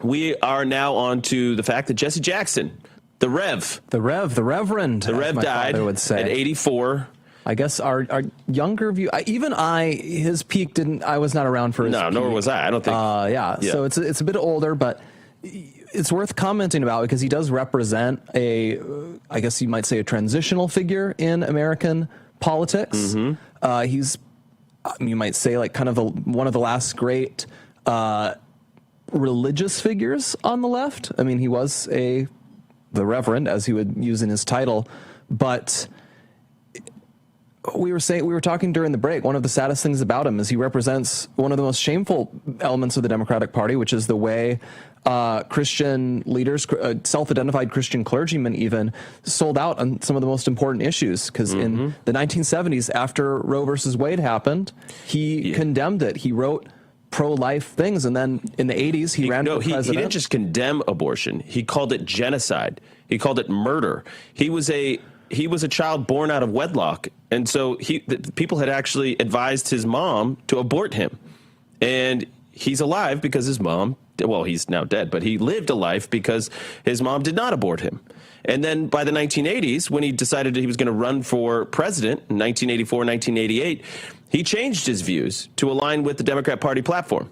we are now on to the fact that Jesse Jackson, the Reverend died at 84. I guess our younger view, his peak I was not around for his peak. Nor was I don't think. Yeah, so it's a bit older, but it's worth commenting about because he does represent I guess you might say a transitional figure in American politics. Mm-hmm. He's, you might say, like kind of one of the last great religious figures on the left. I mean, he was the Reverend, as he would use in his title, but we were talking during the break, one of the saddest things about him is he represents one of the most shameful elements of the Democratic Party, which is the way Christian leaders, self-identified Christian clergymen even, sold out on some of the most important issues. Because in the 1970s, after Roe versus Wade happened, he condemned it. He wrote pro-life things, and then in the 80s, he ran for president. He didn't just condemn abortion. He called it genocide. He called it murder. He was a child born out of wedlock, and so people had actually advised his mom to abort him. And he's alive because his mom, well, he's now dead, but he lived a life because his mom did not abort him. And then by the 1980s, when he decided he was going to run for president in 1984, 1988, he changed his views to align with the Democrat Party platform,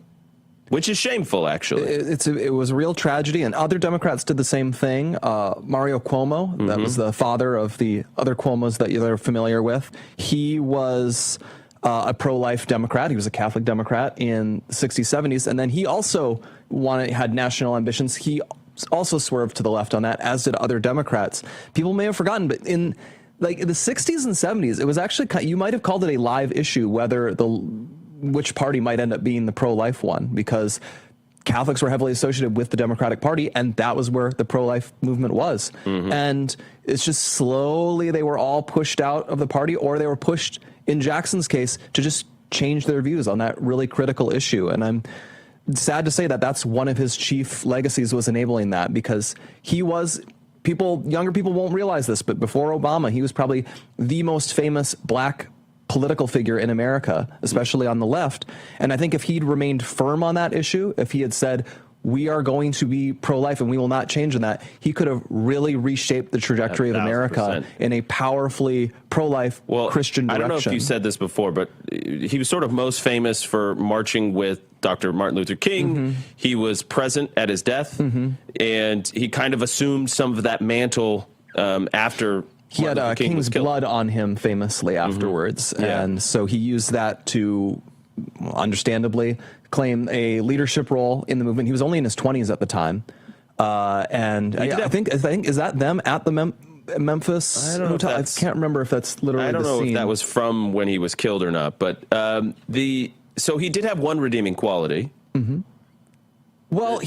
which is shameful, actually. It was a real tragedy, and other Democrats did the same thing. Mario Cuomo, that was the father of the other Cuomos that you're familiar with. He was a pro-life Democrat. He was a Catholic Democrat in the 60s, 70s, and then he also had national ambitions. He also swerved to the left on that, as did other Democrats. People may have forgotten, but in the 60s and 70s, it was actually, you might have called it a live issue, whether which party might end up being the pro-life one, because Catholics were heavily associated with the Democratic Party, and that was where the pro-life movement was. And it's just slowly they were all pushed out of the party, or they were pushed, in Jackson's case, to just change their views on that really critical issue. And I'm sad to say that that's one of his chief legacies, was enabling that, because he was, younger people won't realize this, but before Obama, he was probably the most famous black political figure in America, especially on the left. And I think if he'd remained firm on that issue, if he had said, we are going to be pro-life and we will not change in that, he could have really reshaped the trajectory of America in a powerfully pro-life Christian direction. I don't know if you said this before, but he was sort of most famous for marching with Dr. Martin Luther King. He was present at his death, and he kind of assumed some of that mantle after he had King's blood on him famously afterwards, and so he used that to, understandably, claim a leadership role in the movement. He was only in his 20s at the time, and I think is that them at the Memphis hotel? I can't remember if that's literally. I don't know scene. if that was from when he was killed or not, but so he did have one redeeming quality. Well,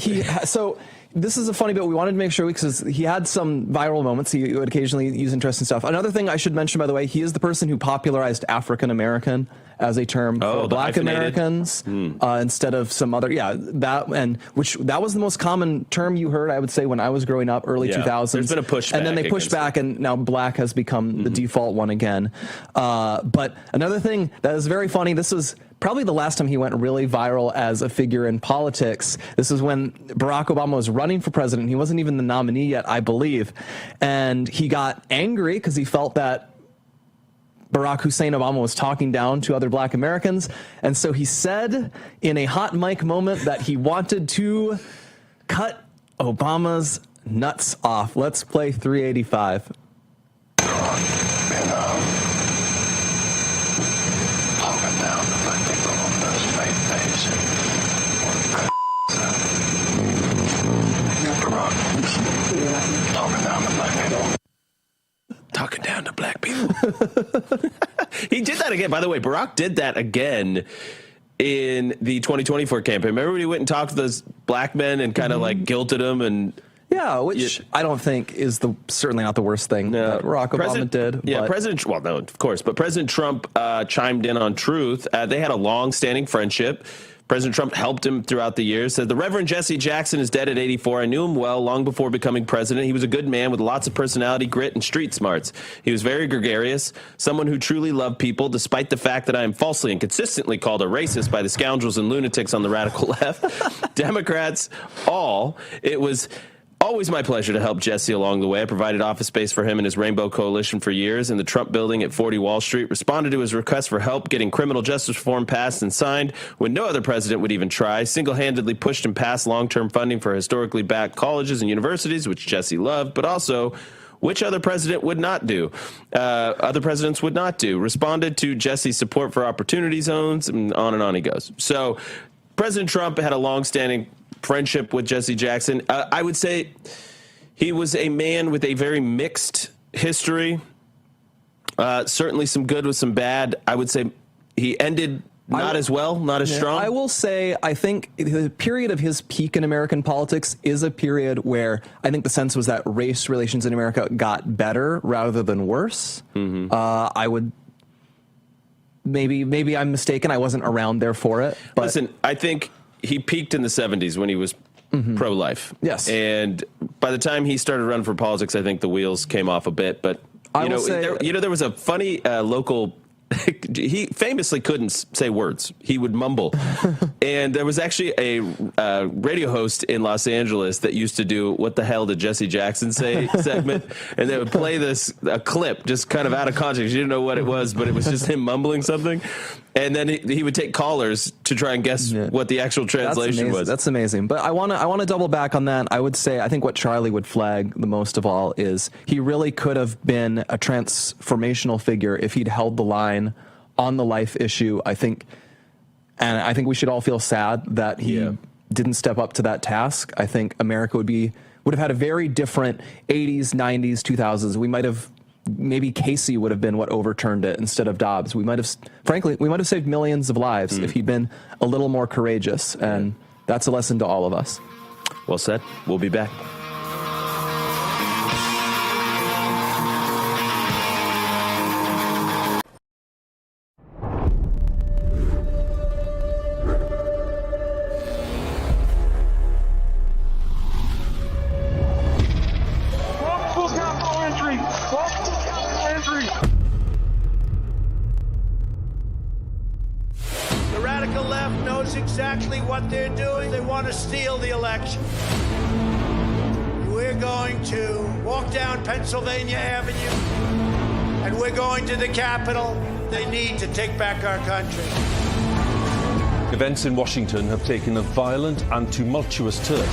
this is a funny bit. We wanted to make sure, because he had some viral moments. He would occasionally use interesting stuff. Another thing I should mention, by the way, he is the person who popularized African American as a term for Black Americans instead of some other. That was the most common term you heard, I would say, when I was growing up, early 2000s. There's been a pushback. And then they pushed back, and now Black has become the default one again. But another thing that is very funny, this was probably the last time he went really viral as a figure in politics. This is when Barack Obama was running for president. He wasn't even the nominee yet, I believe. And he got angry because he felt that Barack Hussein Obama was talking down to other Black Americans. And so he said in a hot mic moment that he wanted to cut Obama's nuts off. Let's play 385. He did that again. By the way, Barack did that again in the 2024 campaign. Remember when he went and talked to those black men and kind of like guilted them and. Yeah, which I don't think is certainly not the worst thing that Barack Obama did. Yeah, well, no, of course. But President Trump chimed in on Truth. They had a long-standing friendship. President Trump helped him throughout the years. Said, the Reverend Jesse Jackson is dead at 84. I knew him well long before becoming president. He was a good man with lots of personality, grit, and street smarts. He was very gregarious, someone who truly loved people, despite the fact that I am falsely and consistently called a racist by the scoundrels and lunatics on the radical left. Democrats, all. It was always my pleasure to help Jesse along the way. I provided office space for him and his Rainbow Coalition for years, and the Trump building at 40 Wall Street responded to his request for help getting criminal justice reform passed and signed when no other president would even try, single-handedly pushed and passed long-term funding for historically black colleges and universities, which Jesse loved, but also which other president would not do? Other presidents would not do. Responded to Jesse's support for opportunity zones, and on he goes. So President Trump had a long-standing friendship with Jesse Jackson. I would say he was a man with a very mixed history. Certainly some good with some bad. I would say he ended not as well, not as strong. I will say I think the period of his peak in American politics is a period where I think the sense was that race relations in America got better rather than worse. I would maybe I'm mistaken. I wasn't around there for it. But listen, I think he peaked in the 70s when he was pro-life. Yes. And by the time he started running for politics, I think the wheels came off a bit. But, there was a funny local... He famously couldn't say words. He would mumble. And there was actually a radio host in Los Angeles that used to do "What the hell did Jesse Jackson say?" segment, and they would play a clip just kind of out of context. You didn't know what it was, but it was just him mumbling something. And then he would take callers to try and guess what the actual translation was. That's amazing. But I want to double back on that. I would say I think what Charlie would flag the most of all is he really could have been a transformational figure if he'd held the line on the life issue. I think we should all feel sad that he didn't step up to that task. I think America would have had a very different 80s, 90s, 2000s. We might have. Maybe Casey would have been what overturned it instead of Dobbs. We might have saved millions of lives if he'd been a little more courageous, and that's a lesson to all of us. Well said. We'll be back. Exactly what they're doing. They want to steal the election. We're going to walk down Pennsylvania Avenue, and we're going to the Capitol. They need to take back our country. Events in Washington have taken a violent and tumultuous turn.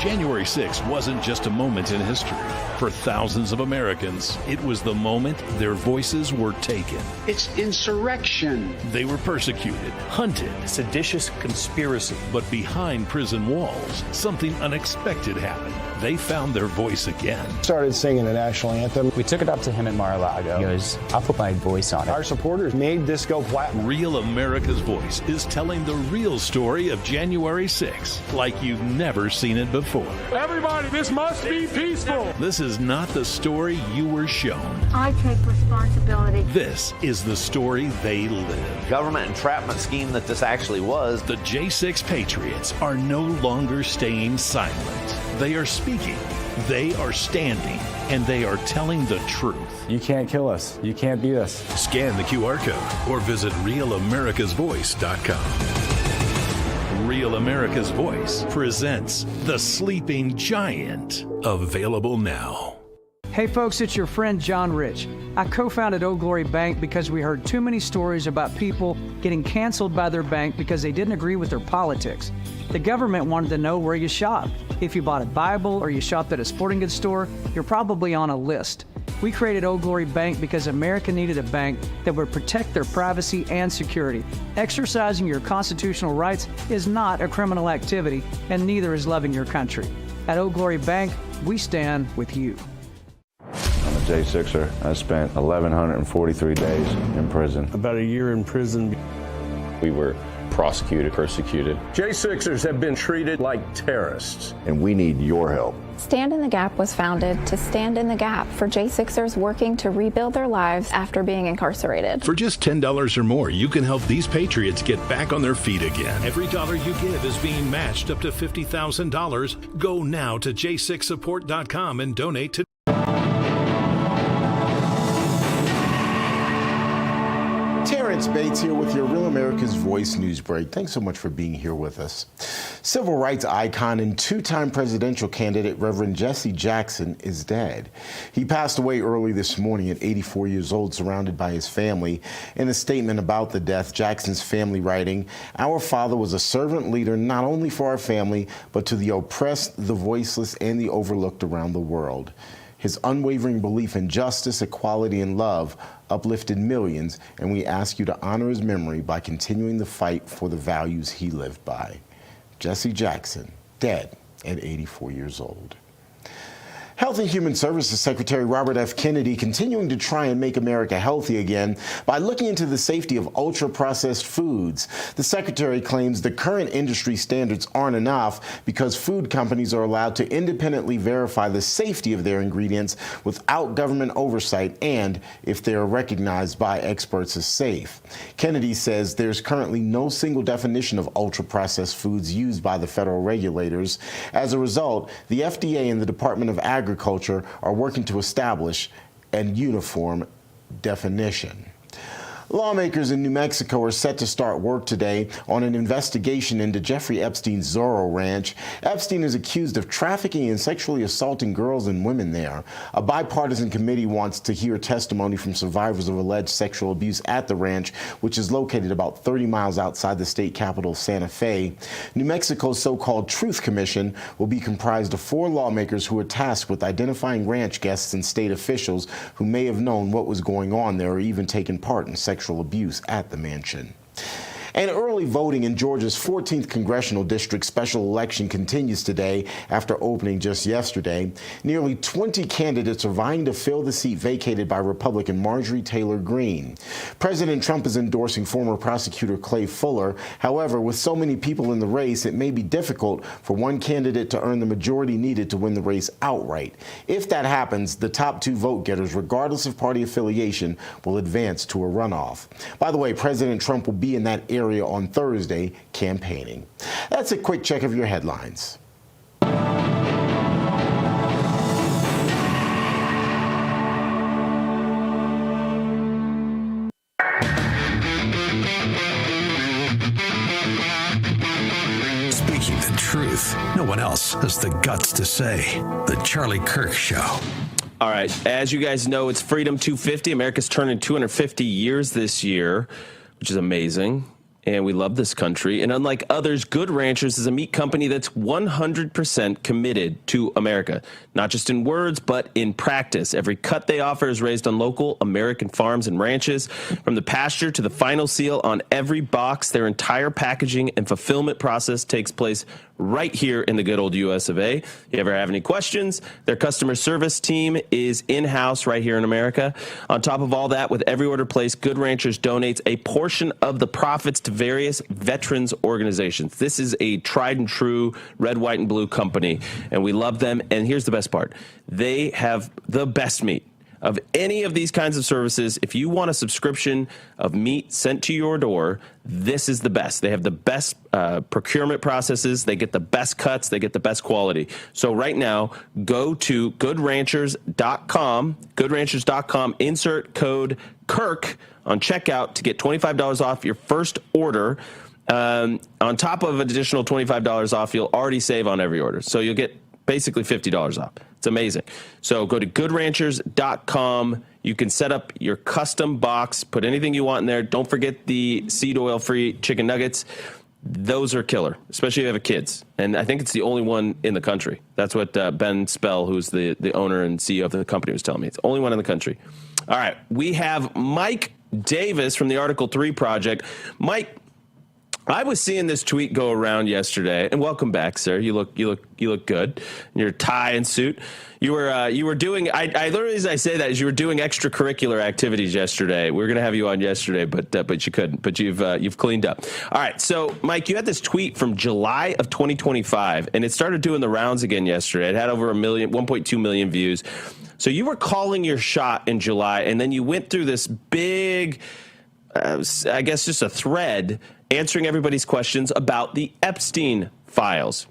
January 6th wasn't just a moment in history. For thousands of Americans, it was the moment their voices were taken. It's insurrection. They were persecuted, hunted. Seditious conspiracy. But behind prison walls, something unexpected happened. They found their voice again. Started singing the national anthem. We took it up to him at Mar-a-Lago. He goes, I'll put my voice on it. Our supporters made this go platinum. Real America's Voice is telling the real story of January 6th like you've never seen it before. Everybody, this must be peaceful. This is not the story you were shown. I take responsibility. This is the story they live. Government entrapment scheme that this actually was. The J6 Patriots are no longer staying silent. They are speaking, they are standing, and they are telling the truth. You can't kill us. You can't beat us. Scan the QR code or visit RealAmericasVoice.com. Real America's Voice presents The Sleeping Giant. Available now. Hey folks, it's your friend John Rich. I co-founded Old Glory Bank because we heard too many stories about people getting canceled by their bank because they didn't agree with their politics. The government wanted to know where you shop. If you bought a Bible or you shopped at a sporting goods store, you're probably on a list. We created Old Glory Bank because America needed a bank that would protect their privacy and security. Exercising your constitutional rights is not a criminal activity, and neither is loving your country. At Old Glory Bank, we stand with you. I'm a J6er. I spent 1,143 days in prison. About a year in prison. We were prosecuted, persecuted. J6ers have been treated like terrorists. And we need your help. Stand in the Gap was founded to stand in the gap for J6ers working to rebuild their lives after being incarcerated. For just $10 or more, you can help these patriots get back on their feet again. Every dollar you give is being matched up to $50,000. Go now to j6support.com and donate to Terrence Bates here with your Real America's Voice news break. Thanks so much for being here with us. Civil rights icon and two-time presidential candidate Reverend Jesse Jackson is dead. He passed away early this morning at 84 years old, surrounded by his family. In a statement about the death, Jackson's family writing, "Our father was a servant leader not only for our family, but to the oppressed, the voiceless, and the overlooked around the world. His unwavering belief in justice, equality, and love uplifted millions, and we ask you to honor his memory by continuing the fight for the values he lived by." Jesse Jackson, dead at 84 years old. Health and Human Services Secretary Robert F. Kennedy continuing to try and make America healthy again by looking into the safety of ultra-processed foods. The secretary claims the current industry standards aren't enough because food companies are allowed to independently verify the safety of their ingredients without government oversight and if they are recognized by experts as safe. Kennedy says there's currently no single definition of ultra-processed foods used by the federal regulators. As a result, the FDA and the Department of Agriculture are working to establish a uniform definition. Lawmakers in New Mexico are set to start work today on an investigation into Jeffrey Epstein's Zorro Ranch. Epstein is accused of trafficking and sexually assaulting girls and women there. A bipartisan committee wants to hear testimony from survivors of alleged sexual abuse at the ranch, which is located about 30 miles outside the state capital of Santa Fe. New Mexico's so-called Truth Commission will be comprised of 4 lawmakers who are tasked with identifying ranch guests and state officials who may have known what was going on there or even taken part in sexual abuse at the mansion. And early voting in Georgia's 14th congressional district special election continues today after opening just yesterday. Nearly 20 candidates are vying to fill the seat vacated by Republican Marjorie Taylor Greene. President Trump is endorsing former prosecutor Clay Fuller. However, with so many people in the race, it may be difficult for one candidate to earn the majority needed to win the race outright. If that happens, the top 2 vote-getters, regardless of party affiliation, will advance to a runoff. By the way, President Trump will be in that area on Thursday campaigning. That's a quick check of your headlines. Speaking the truth, no one else has the guts to say. The Charlie Kirk Show. All right. As you guys know, it's Freedom 250. America's turning 250 years this year, which is amazing. And we love this country. And unlike others, Good Ranchers is a meat company that's 100% committed to America, not just in words, but in practice. Every cut they offer is raised on local American farms and ranches. From the pasture to the final seal on every box, their entire packaging and fulfillment process takes place right here in the good old US of A. You ever have any questions? Their customer service team is in-house right here in America. On top of all that, with every order placed, Good Ranchers donates a portion of the profits to various veterans organizations. This is a tried and true red, white, and blue company, and we love them. And here's the best part. They have the best meat. Of any of these kinds of services, if you want a subscription of meat sent to your door, this is the best. They have the best procurement processes. They get the best cuts. They get the best quality. So right now, go to goodranchers.com, goodranchers.com, insert code KIRK on checkout to get $25 off your first order. On top of an additional $25 off, you'll already save on every order. So you'll get basically $50 off. It's amazing. So go to goodranchers.com. You can set up your custom box, put anything you want in there. Don't forget the seed oil-free chicken nuggets. Those are killer, especially if you have kids. And I think it's the only one in the country. That's what Ben Spell, who's the owner and CEO of the company, was telling me. It's the only one in the country. All right. We have Mike Davis from the Article 3 Project. Mike, I was seeing this tweet go around yesterday, and welcome back, sir. You look good in your tie and suit. You were doing. I the reason I say that is you were doing extracurricular activities yesterday. We were going to have you on yesterday, but you couldn't. But you've cleaned up. All right. So, Mike, you had this tweet from July of 2025, and it started doing the rounds again yesterday. It had over 1.2 million views. So you were calling your shot in July, and then you went through this big, I guess, just a thread answering everybody's questions about the Epstein files.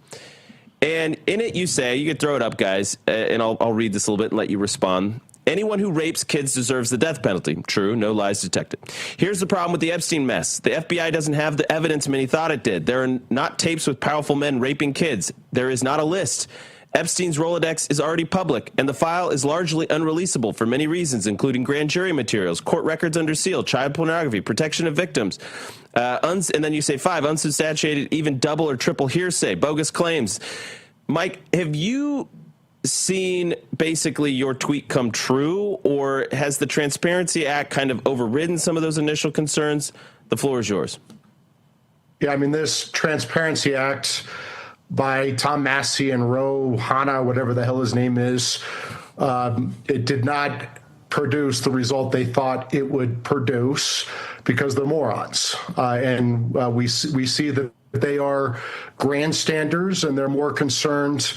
And in it, you say, you can throw it up, guys, and I'll read this a little bit and let you respond. Anyone who rapes kids deserves the death penalty. True, no lies detected. Here's the problem with the Epstein mess. The FBI doesn't have the evidence many thought it did. There are not tapes with powerful men raping kids. There is not a list. Epstein's Rolodex is already public, and the file is largely unreleasable for many reasons, including grand jury materials, court records under seal, child pornography, protection of victims. And then you say 5, unsubstantiated, even double or triple hearsay, bogus claims. Mike, have you seen basically your tweet come true, or has the Transparency Act kind of overridden some of those initial concerns? The floor is yours. Yeah, I mean, this Transparency Act by Tom Massey and Ro Hanna, whatever the hell his name is, it did not produce the result they thought it would produce because they're morons. And we see that they are grandstanders, and they're more concerned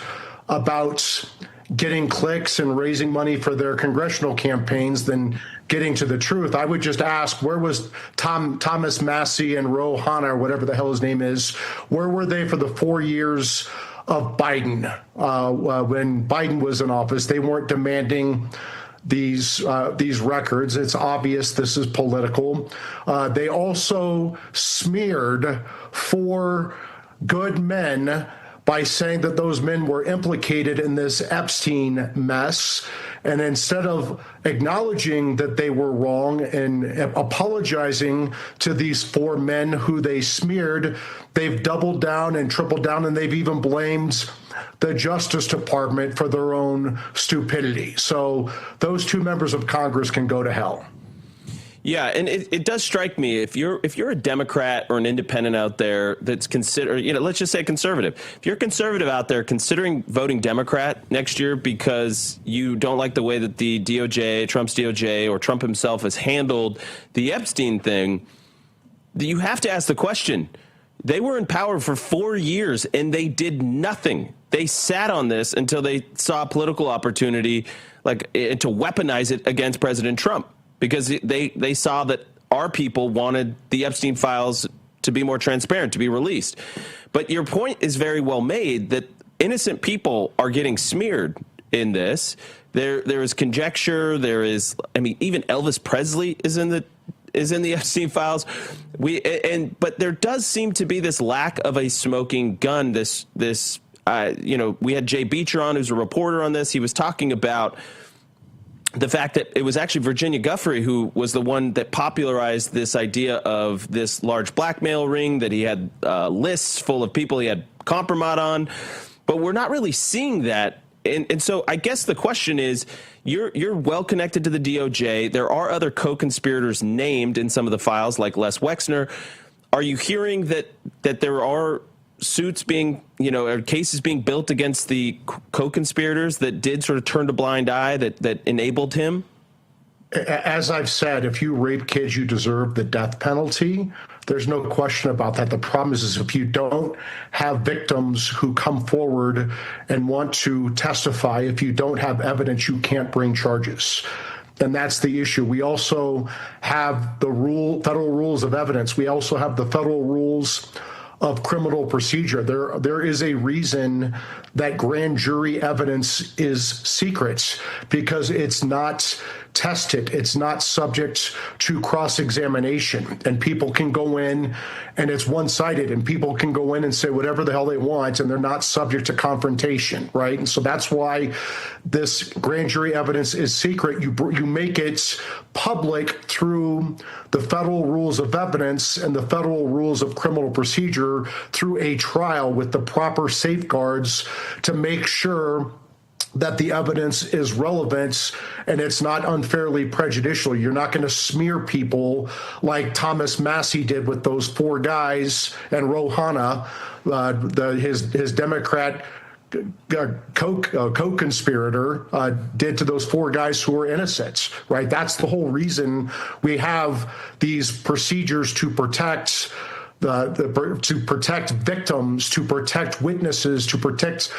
about getting clicks and raising money for their congressional campaigns than getting to the truth. I would just ask, where was Thomas Massey and Ro Hanna, or whatever the hell his name is, where were they for the 4 years of Biden? When Biden was in office, they weren't demanding these records. It's obvious this is political. They also smeared 4 good men by saying that those men were implicated in this Epstein mess. And instead of acknowledging that they were wrong and apologizing to these 4 men who they smeared, they've doubled down and tripled down, and they've even blamed the Justice Department for their own stupidity. So those 2 members of Congress can go to hell. Yeah, and it does strike me, if you're a Democrat or an independent out there that's let's just say conservative. If you're a conservative out there considering voting Democrat next year because you don't like the way that the DOJ, Trump's DOJ, or Trump himself has handled the Epstein thing, you have to ask the question. They were in power for 4 years, and they did nothing. They sat on this until they saw a political opportunity to weaponize it against President Trump, because they saw that our people wanted the Epstein files to be more transparent, to be released. But your point is very well made that innocent people are getting smeared in this. There is conjecture. There is, even Elvis Presley is in the Epstein files. But there does seem to be this lack of a smoking gun. We had Jay Beecher on, who's a reporter on this. He was talking about the fact that it was actually Virginia Giuffre who was the one that popularized this idea of this large blackmail ring, that he had lists full of people he had compromise on. But we're not really seeing that. And so I guess the question is, you're well connected to the DOJ. There are other co-conspirators named in some of the files, like Les Wexner. Are you hearing that there are suits being, or cases being built against the co-conspirators that did sort of turn a blind eye, that enabled him? As I've said, if you rape kids, you deserve the death penalty. There's no question about that. The problem is if you don't have victims who come forward and want to testify, if you don't have evidence, you can't bring charges. And that's the issue. We also have the federal rules of evidence. We also have the federal rules of criminal procedure. There is a reason that grand jury evidence is secret, because it's not tested. It's not subject to cross-examination, and people can go in and it's one-sided, and people can go in and say whatever the hell they want, and they're not subject to confrontation, right? And so that's why this grand jury evidence is secret. You make it public through the federal rules of evidence and the federal rules of criminal procedure through a trial with the proper safeguards to make sure that the evidence is relevant and it's not unfairly prejudicial. You're not going to smear people like Thomas Massey did with those 4 guys and Rohana, his Democrat co-conspirator did to those 4 guys who were innocent, right? That's the whole reason we have these procedures to protect to protect victims, to protect witnesses, to protect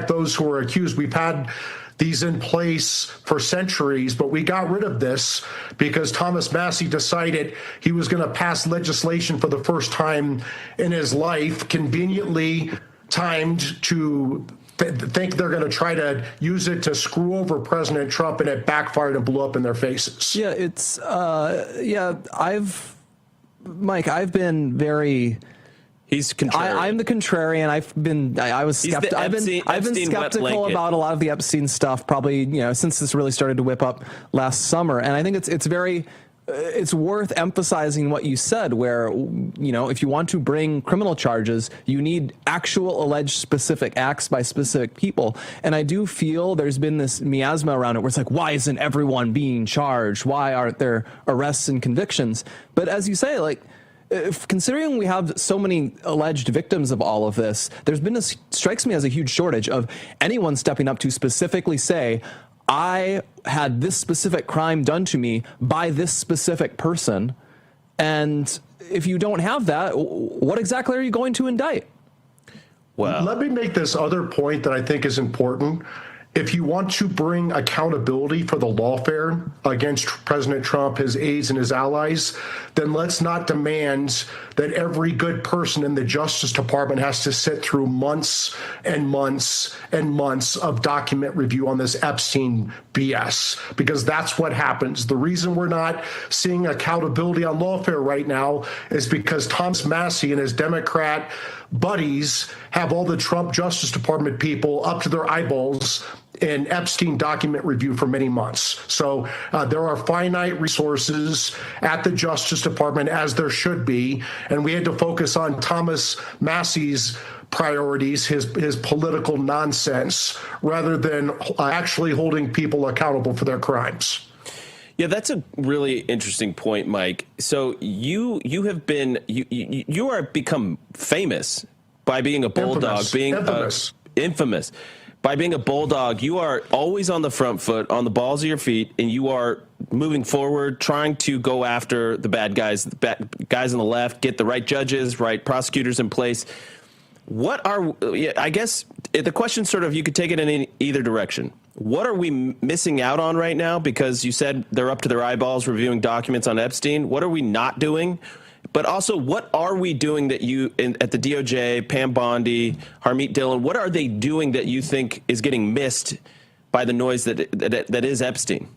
those who are accused. We've had these in place for centuries, but we got rid of this because Thomas Massey decided he was going to pass legislation for the first time in his life, conveniently timed to think they're going to try to use it to screw over President Trump, and it backfired and blew up in their faces. Yeah, it's Mike, I've been very. He's contrarian. I'm the contrarian. I was skeptical. I've been skeptical about a lot of the Epstein stuff, probably since this really started to whip up last summer. And I think it's worth emphasizing what you said, where if you want to bring criminal charges, you need actual alleged specific acts by specific people. And I do feel there's been this miasma around it where it's like, why isn't everyone being charged? Why aren't there arrests and convictions? But as you say, considering we have so many alleged victims of all of this, there's been strikes me as a huge shortage of anyone stepping up to specifically say, I had this specific crime done to me by this specific person. And if you don't have that, what exactly are you going to indict? Well, let me make this other point that I think is important. If you want to bring accountability for the lawfare against President Trump, his aides, and his allies, then let's not demand that every good person in the Justice Department has to sit through months and months and months of document review on this Epstein BS, because that's what happens. The reason we're not seeing accountability on lawfare right now is because Thomas Massey and his Democrat buddies have all the Trump Justice Department people up to their eyeballs in Epstein document review for many months. So there are finite resources at the Justice Department, as there should be, and we had to focus on Thomas Massey's priorities, his political nonsense, rather than actually holding people accountable for their crimes. Yeah, that's a really interesting point, Mike. So you have been you are become famous by being a bulldog, infamous. By being a bulldog. You are always on the front foot, on the balls of your feet, and you are moving forward, trying to go after the bad guys, guys on the left, get the right judges, right prosecutors in place. I guess the question sort of, you could take it in either direction. What are we missing out on right now? Because you said they're up to their eyeballs reviewing documents on Epstein. What are we not doing? But also, what are we doing that at the DOJ, Pam Bondi, Harmeet Dillon, what are they doing that you think is getting missed by the noise that is Epstein?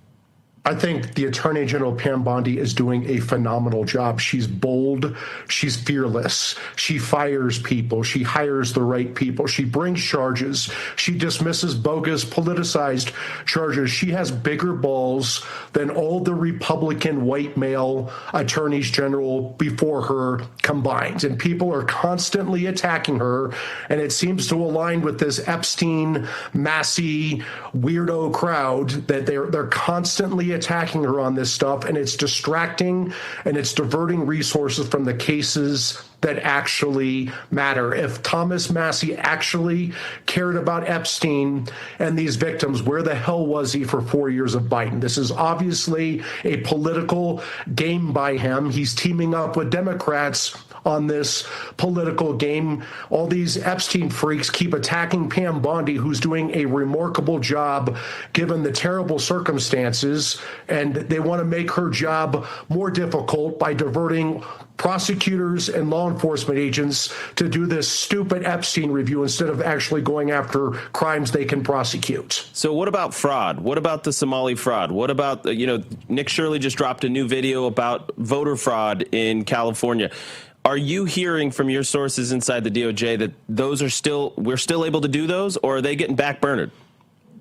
I think the Attorney General Pam Bondi is doing a phenomenal job. She's bold. She's fearless. She fires people. She hires the right people. She brings charges. She dismisses bogus, politicized charges. She has bigger balls than all the Republican white male attorneys general before her combined. And people are constantly attacking her. And it seems to align with this Epstein, Massey, weirdo crowd that they're constantly attacking her on this stuff, and it's distracting and it's diverting resources from the cases that actually matter. If Thomas Massey actually cared about Epstein and these victims, where the hell was he for 4 years of Biden? This is obviously a political game by him. He's teaming up with Democrats on this political game. All these Epstein freaks keep attacking Pam Bondi, who's doing a remarkable job given the terrible circumstances, and they want to make her job more difficult by diverting prosecutors and law enforcement agents to do this stupid Epstein review instead of actually going after crimes they can prosecute. So what about fraud? What about the Somali fraud? What about, Nick Shirley just dropped a new video about voter fraud in California. Are you hearing from your sources inside the DOJ that we're still able to do those, or are they getting backburnered?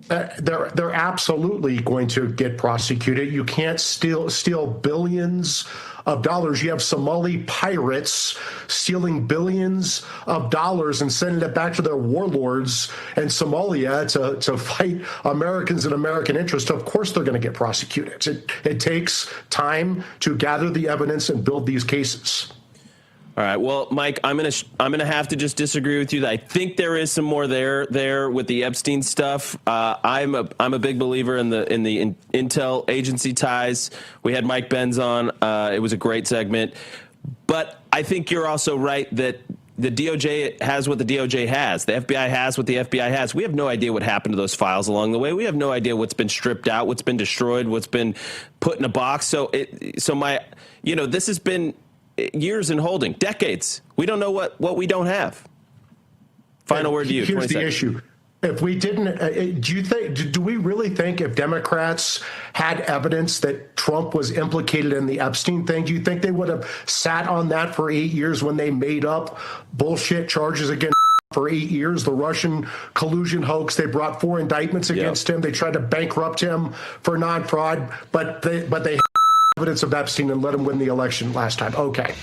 They're absolutely going to get prosecuted. You can't steal billions of dollars. You have Somali pirates stealing billions of dollars and sending it back to their warlords in Somalia to fight Americans and American interests. Of course they're going to get prosecuted. It takes time to gather the evidence and build these cases. All right. Well, Mike, I'm gonna have to just disagree with you. I think there is some more there with the Epstein stuff. I'm a big believer in the intel agency ties. We had Mike Benz on. It was a great segment. But I think you're also right that the DOJ has what the DOJ has. The FBI has what the FBI has. We have no idea what happened to those files along the way. We have no idea what's been stripped out, what's been destroyed, what's been put in a box. This has been years in holding, decades. We don't know what we don't have. Final word to you. Here's the issue. If we didn't, do we really think if Democrats had evidence that Trump was implicated in the Epstein thing, do you think they would have sat on that for 8 years when they made up bullshit charges against for 8 years? The Russian collusion hoax, they brought 4 indictments against him. They tried to bankrupt him for non-fraud, but they evidence of Epstein and let him win the election last time. Okay.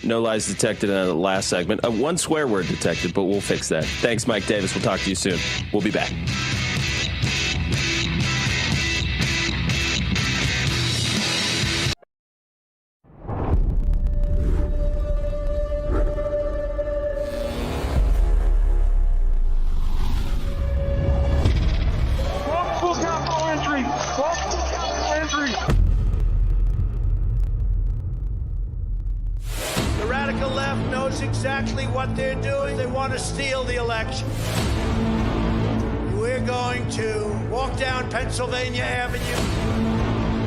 No lies detected in the last segment. One swear word detected, but we'll fix that. Thanks, Mike Davis. We'll talk to you soon. We'll be back. Exactly what they're doing. They want to steal the election. We're going to walk down Pennsylvania Avenue,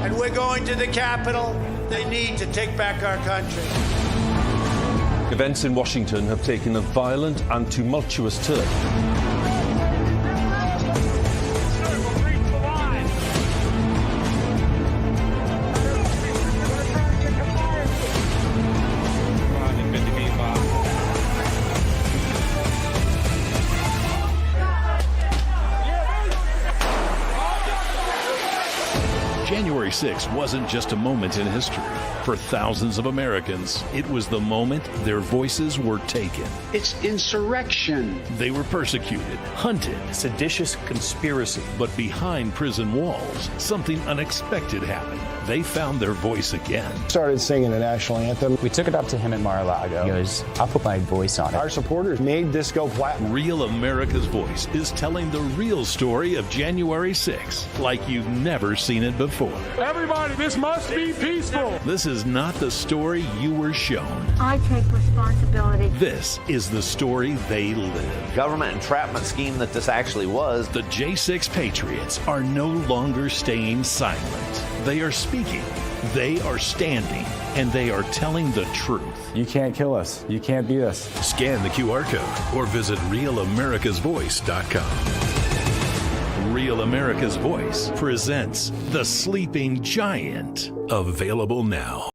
and we're going to the Capitol. They need to take back our country. Events in Washington have taken a violent and tumultuous turn. January 6th wasn't just a moment in history. For thousands of Americans, it was the moment their voices were taken. It's insurrection. They were persecuted, hunted. Seditious conspiracy. But behind prison walls, something unexpected happened. They found their voice again. Started singing the national anthem. We took it up to him at Mar-a-Lago. He goes, I'll put my voice on it. Our supporters made this go platinum. Real America's Voice is telling the real story of January 6th like you've never seen it before. Everybody, this must be peaceful. This is not the story you were shown. I take responsibility. This is the story they live. Government entrapment scheme that this actually was. The J6 Patriots are no longer staying silent. They are speaking, they are standing, and they are telling the truth. You can't kill us. You can't beat us. Scan the QR code or visit RealAmericasVoice.com. Real America's Voice presents The Sleeping Giant. Available now.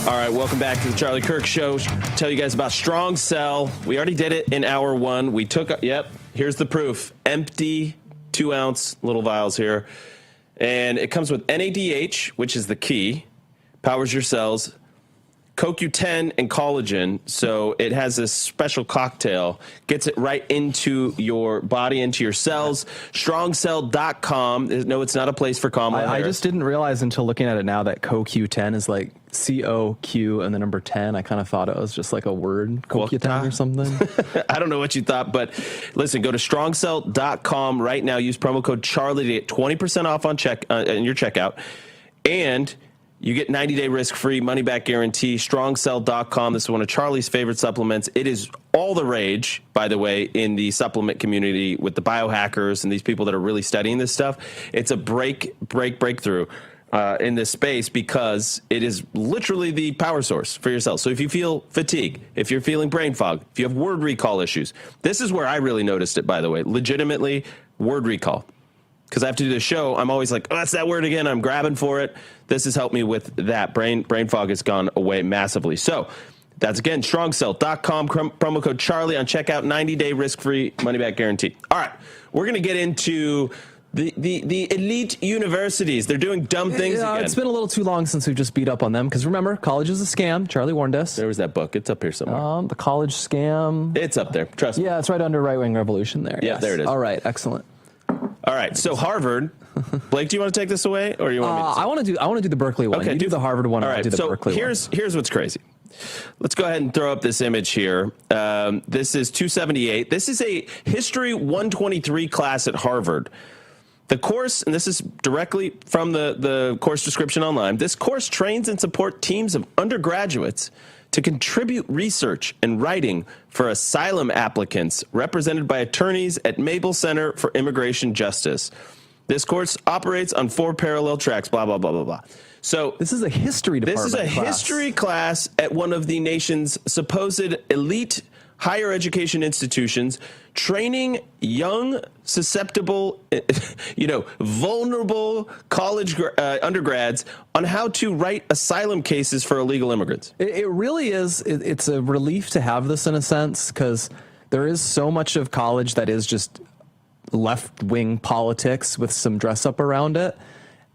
All right, welcome back to the Charlie Kirk Show. Tell you guys about Strong Cell. We already did it in hour 1. We took, here's the proof. Empty 2-ounce little vials here. And it comes with NADH, which is the key, powers your cells, CoQ10 and collagen, so it has this special cocktail, gets it right into your body, into your cells. Strongcell.com. No, it's not a place for Kamala Harris. I just didn't realize until looking at it now that CoQ10 is like COQ and the number 10. I kind of thought it was just like a word, CoQ10 or something. I don't know what you thought, but listen, go to strongcell.com right now. Use promo code Charlie to get 20% off on in your checkout. And You get 90-day risk-free, money-back guarantee, strongcell.com. This is one of Charlie's favorite supplements. It is all the rage, by the way, in the supplement community with the biohackers and these people that are really studying this stuff. It's a breakthrough in this space because it is literally the power source for your cells. So if you feel fatigue, if you're feeling brain fog, if you have word recall issues, this is where I really noticed it, by the way, legitimately word recall. Because I have to do this show, I'm always like, oh, that's that word again. I'm grabbing for it. This has helped me with that. Brain fog has gone away massively. So that's, again, strongcell.com, promo code Charlie on checkout, 90-day risk-free money-back guarantee. All right, we're going to get into the elite universities. They're doing dumb things again. It's been a little too long since we've just beat up on them. Because remember, college is a scam. Charlie warned us. There was that book. It's up here somewhere. The college scam. It's up there. Trust me. Yeah, it's right under Right-Wing Revolution there. Yeah, yes. there it is. All right, excellent. All right, so Harvard. Blake, do you want to take this away, or you want me to? I want to do the Berkeley one. Okay, you do the Harvard one. All right, I'll do the Berkeley one. Here's what's crazy. Let's go ahead and throw up this image here. This is 278. This is a History 123 class at Harvard. The course, and this is directly from the course description online, this course trains and supports teams of undergraduates to contribute research and writing for asylum applicants represented by attorneys at Mabel Center for Immigration Justice. This course operates on 4 parallel tracks, blah, blah, blah, blah, blah. So this is a history department This is a history class at one of the nation's supposed elite higher education institutions, training young, susceptible, vulnerable college undergrads on how to write asylum cases for illegal immigrants. It really is. It's a relief to have this in a sense, because there is so much of college that is just left-wing politics with some dress-up around it.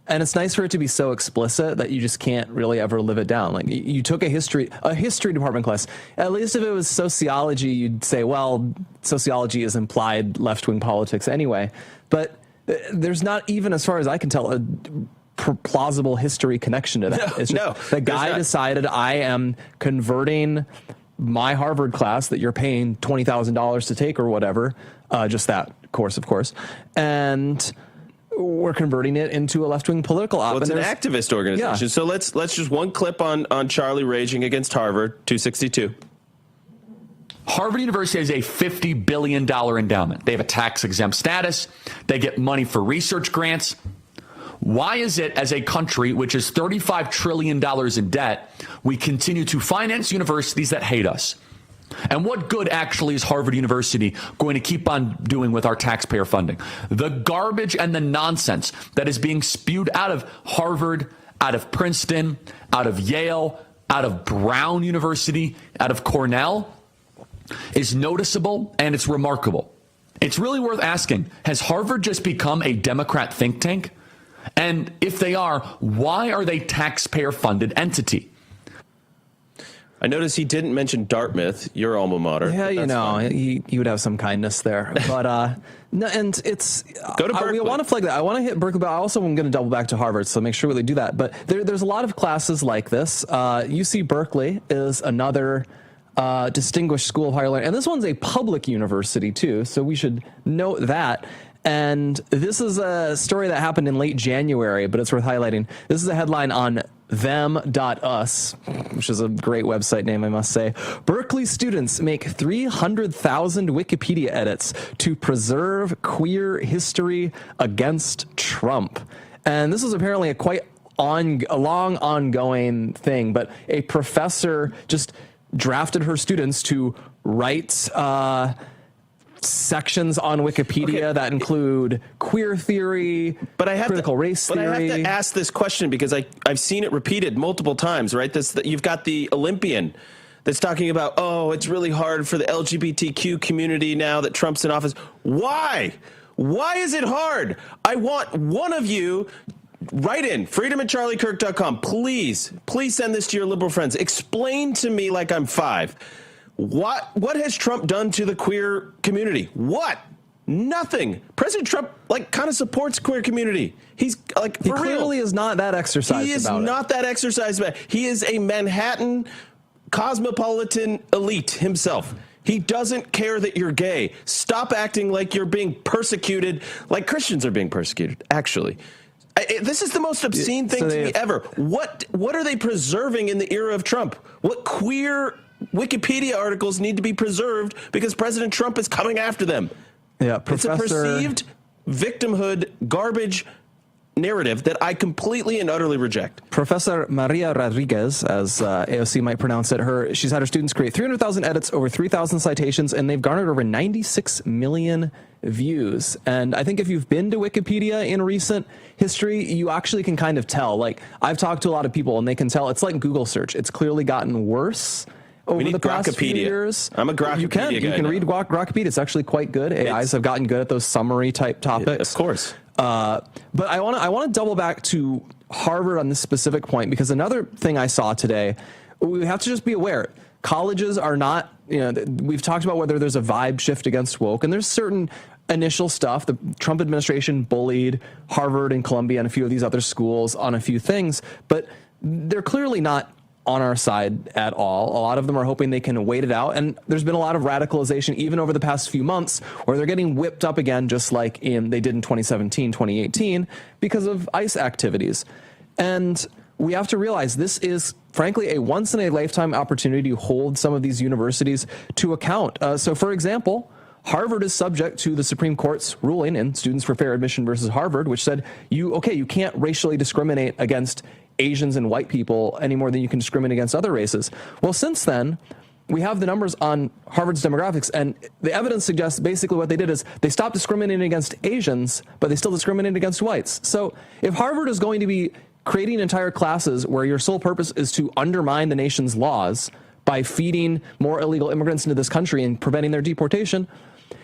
And it's nice for it to be so explicit that you just can't really ever live it down. Like, you took a history department class. At least if it was sociology, you'd say, well, sociology is implied left-wing politics anyway. But there's not even, as far as I can tell, a plausible history connection to that. It's just, the guy decided, I am converting my Harvard class that you're paying $20,000 to take or whatever, just that course, of course, and we're converting it into a left-wing political op. Well, it's an activist organization. Yeah. So let's just one clip on Charlie raging against Harvard, 262. Harvard University has a $50 billion endowment. They have a tax-exempt status. They get money for research grants. Why is it, as a country which is $35 trillion in debt, we continue to finance universities that hate us? And what good actually is Harvard University going to keep on doing with our taxpayer funding? The garbage and the nonsense that is being spewed out of Harvard, out of Princeton, out of Yale, out of Brown University, out of Cornell is noticeable, and it's remarkable. It's really worth asking, has Harvard just become a Democrat think tank? And if they are, why are they taxpayer-funded entity? I noticed he didn't mention Dartmouth, your alma mater. Yeah, he would have some kindness there. But no, and it's go to Berkeley. We want to flag that. I want to hit Berkeley, but I also am going to double back to Harvard, so make sure they do that. But there's a lot of classes like this. UC Berkeley is another distinguished school of higher learning, and this one's a public university too, so we should note that. And this is a story that happened in late January, but it's worth highlighting. This is a headline on them.us, which is a great website name, I must say. Berkeley students make 300,000 Wikipedia edits to preserve queer history against Trump. And this was apparently a long ongoing thing, but a professor just drafted her students to write sections on Wikipedia that include queer theory, critical race theory. But I have to ask this question because I've seen it repeated multiple times, right? You've got the Olympian that's talking about, oh, it's really hard for the LGBTQ community now that Trump's in office. Why? Why is it hard? I want one of you, write in, freedom@charliekirk.com. Please send this to your liberal friends. Explain to me like I'm 5. What has Trump done to the queer community? What? Nothing. President Trump kind of supports queer community. He's he clearly is not that exercised about it. He is not that exercised about it. He is a Manhattan cosmopolitan elite himself. He doesn't care that you're gay. Stop acting like you're being persecuted, like Christians are being persecuted, actually. This is the most obscene thing to me ever. What are they preserving in the era of Trump? What queer Wikipedia articles need to be preserved because President Trump is coming after them? Yeah, it's a perceived victimhood garbage narrative that I completely and utterly reject. Professor Maria Rodriguez, as AOC might pronounce it, she's had her students create 300,000 edits, over 3,000 citations, and they've garnered over 96 million views. And I think if you've been to Wikipedia in recent history, you actually can kind of tell. Like, I've talked to a lot of people, and they can tell. It's like Google search. It's clearly gotten worse over the past few years. I'm a Grokpedia guy. You can read Grokpedia. It's actually quite good. AIs have gotten good at those summary type topics. Of course. But I want to double back to Harvard on this specific point, because another thing I saw today, we have to just be aware. Colleges are not, we've talked about whether there's a vibe shift against woke, and there's certain initial stuff. The Trump administration bullied Harvard and Columbia and a few of these other schools on a few things, but they're clearly not on our side at all. A lot of them are hoping they can wait it out. And there's been a lot of radicalization even over the past few months where they're getting whipped up again, just like they did in 2017, 2018, because of ICE activities. And we have to realize this is, frankly, a once-in-a-lifetime opportunity to hold some of these universities to account. So, for example, Harvard is subject to the Supreme Court's ruling in Students for Fair Admission versus Harvard, which said, you can't racially discriminate against Asians and white people any more than you can discriminate against other races. Well, since then, we have the numbers on Harvard's demographics, and the evidence suggests basically what they did is they stopped discriminating against Asians, but they still discriminated against whites. So if Harvard is going to be creating entire classes where your sole purpose is to undermine the nation's laws by feeding more illegal immigrants into this country and preventing their deportation,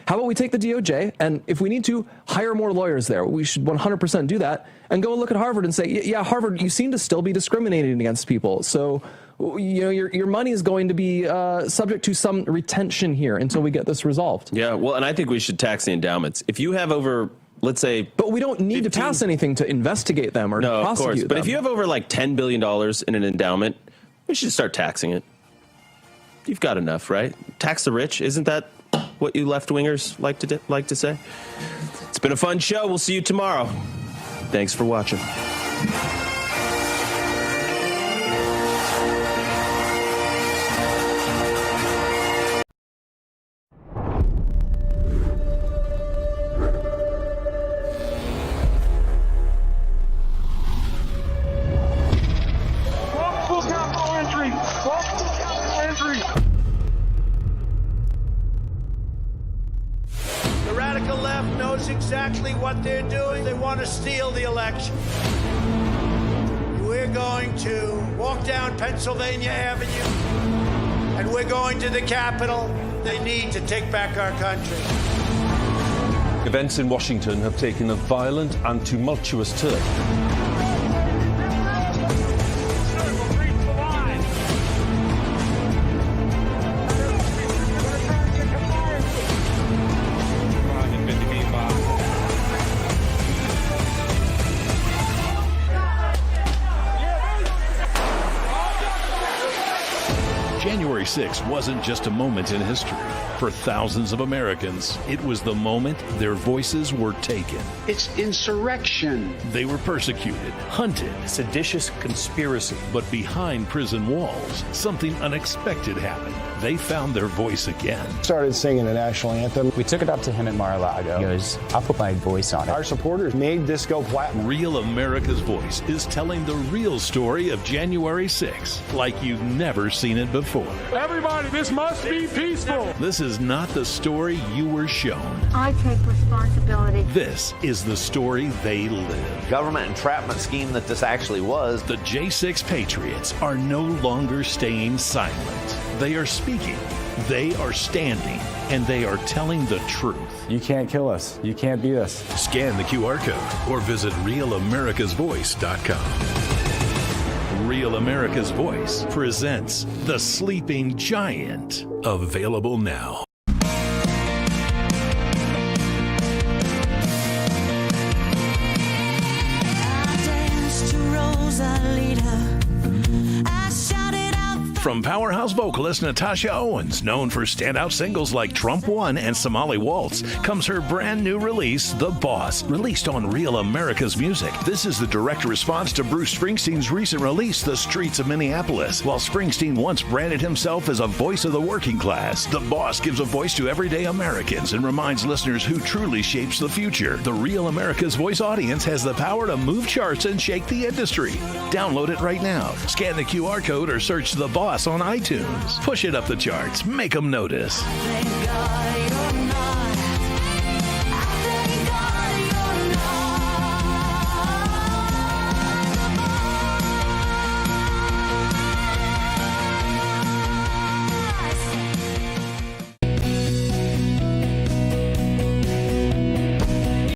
how about we take the DOJ, and if we need to, hire more lawyers there? We should 100% do that, and go look at Harvard and say, yeah, Harvard, you seem to still be discriminating against people. So, your money is going to be subject to some retention here until we get this resolved. Yeah, well, and I think we should tax the endowments. If you have over, let's say... But we don't need 15, to pass anything to investigate them or to prosecute them. Of course, but if you have over like $10 billion in an endowment, we should start taxing it. You've got enough, right? Tax the rich, isn't that what you left-wingers like to say? It's been a fun show. We'll see you tomorrow. Thanks for watching. Exactly what they're doing. They want to steal the election. We're going to walk down Pennsylvania Avenue, and we're going to the Capitol. They need to take back our country. Events in Washington have taken a violent and tumultuous turn. January 6th wasn't just a moment in history. For thousands of Americans, it was the moment their voices were taken. It's insurrection. They were persecuted, hunted. Seditious conspiracy. But behind prison walls, something unexpected happened. They found their voice again. Started singing the national anthem. We took it up to him at Mar-a-Lago. He goes, I'll put my voice on it. Our supporters made this go platinum. Real America's Voice is telling the real story of January 6th like you've never seen it before. Everybody, this must be peaceful. This is not the story you were shown. I take responsibility. This is the story they live. Government entrapment scheme that this actually was. The J6 Patriots are no longer staying silent. They are speaking, they are standing, and they are telling the truth. You can't kill us. You can't beat us. Scan the QR code or visit RealAmericasVoice.com. Real America's Voice presents The Sleeping Giant. Available now. I danced to Rosalita. I shouted out From powerhouse vocalist Natasha Owens, known for standout singles like Trump One and Somali Waltz, comes her brand new release, The Boss, released on Real America's Music. This is the direct response to Bruce Springsteen's recent release, The Streets of Minneapolis. While Springsteen once branded himself as a voice of the working class, The Boss gives a voice to everyday Americans and reminds listeners who truly shapes the future. The Real America's Voice audience has the power to move charts and shake the industry. Download it right now. Scan the QR code or search The Boss on iTunes. Push it up the charts. Make them notice.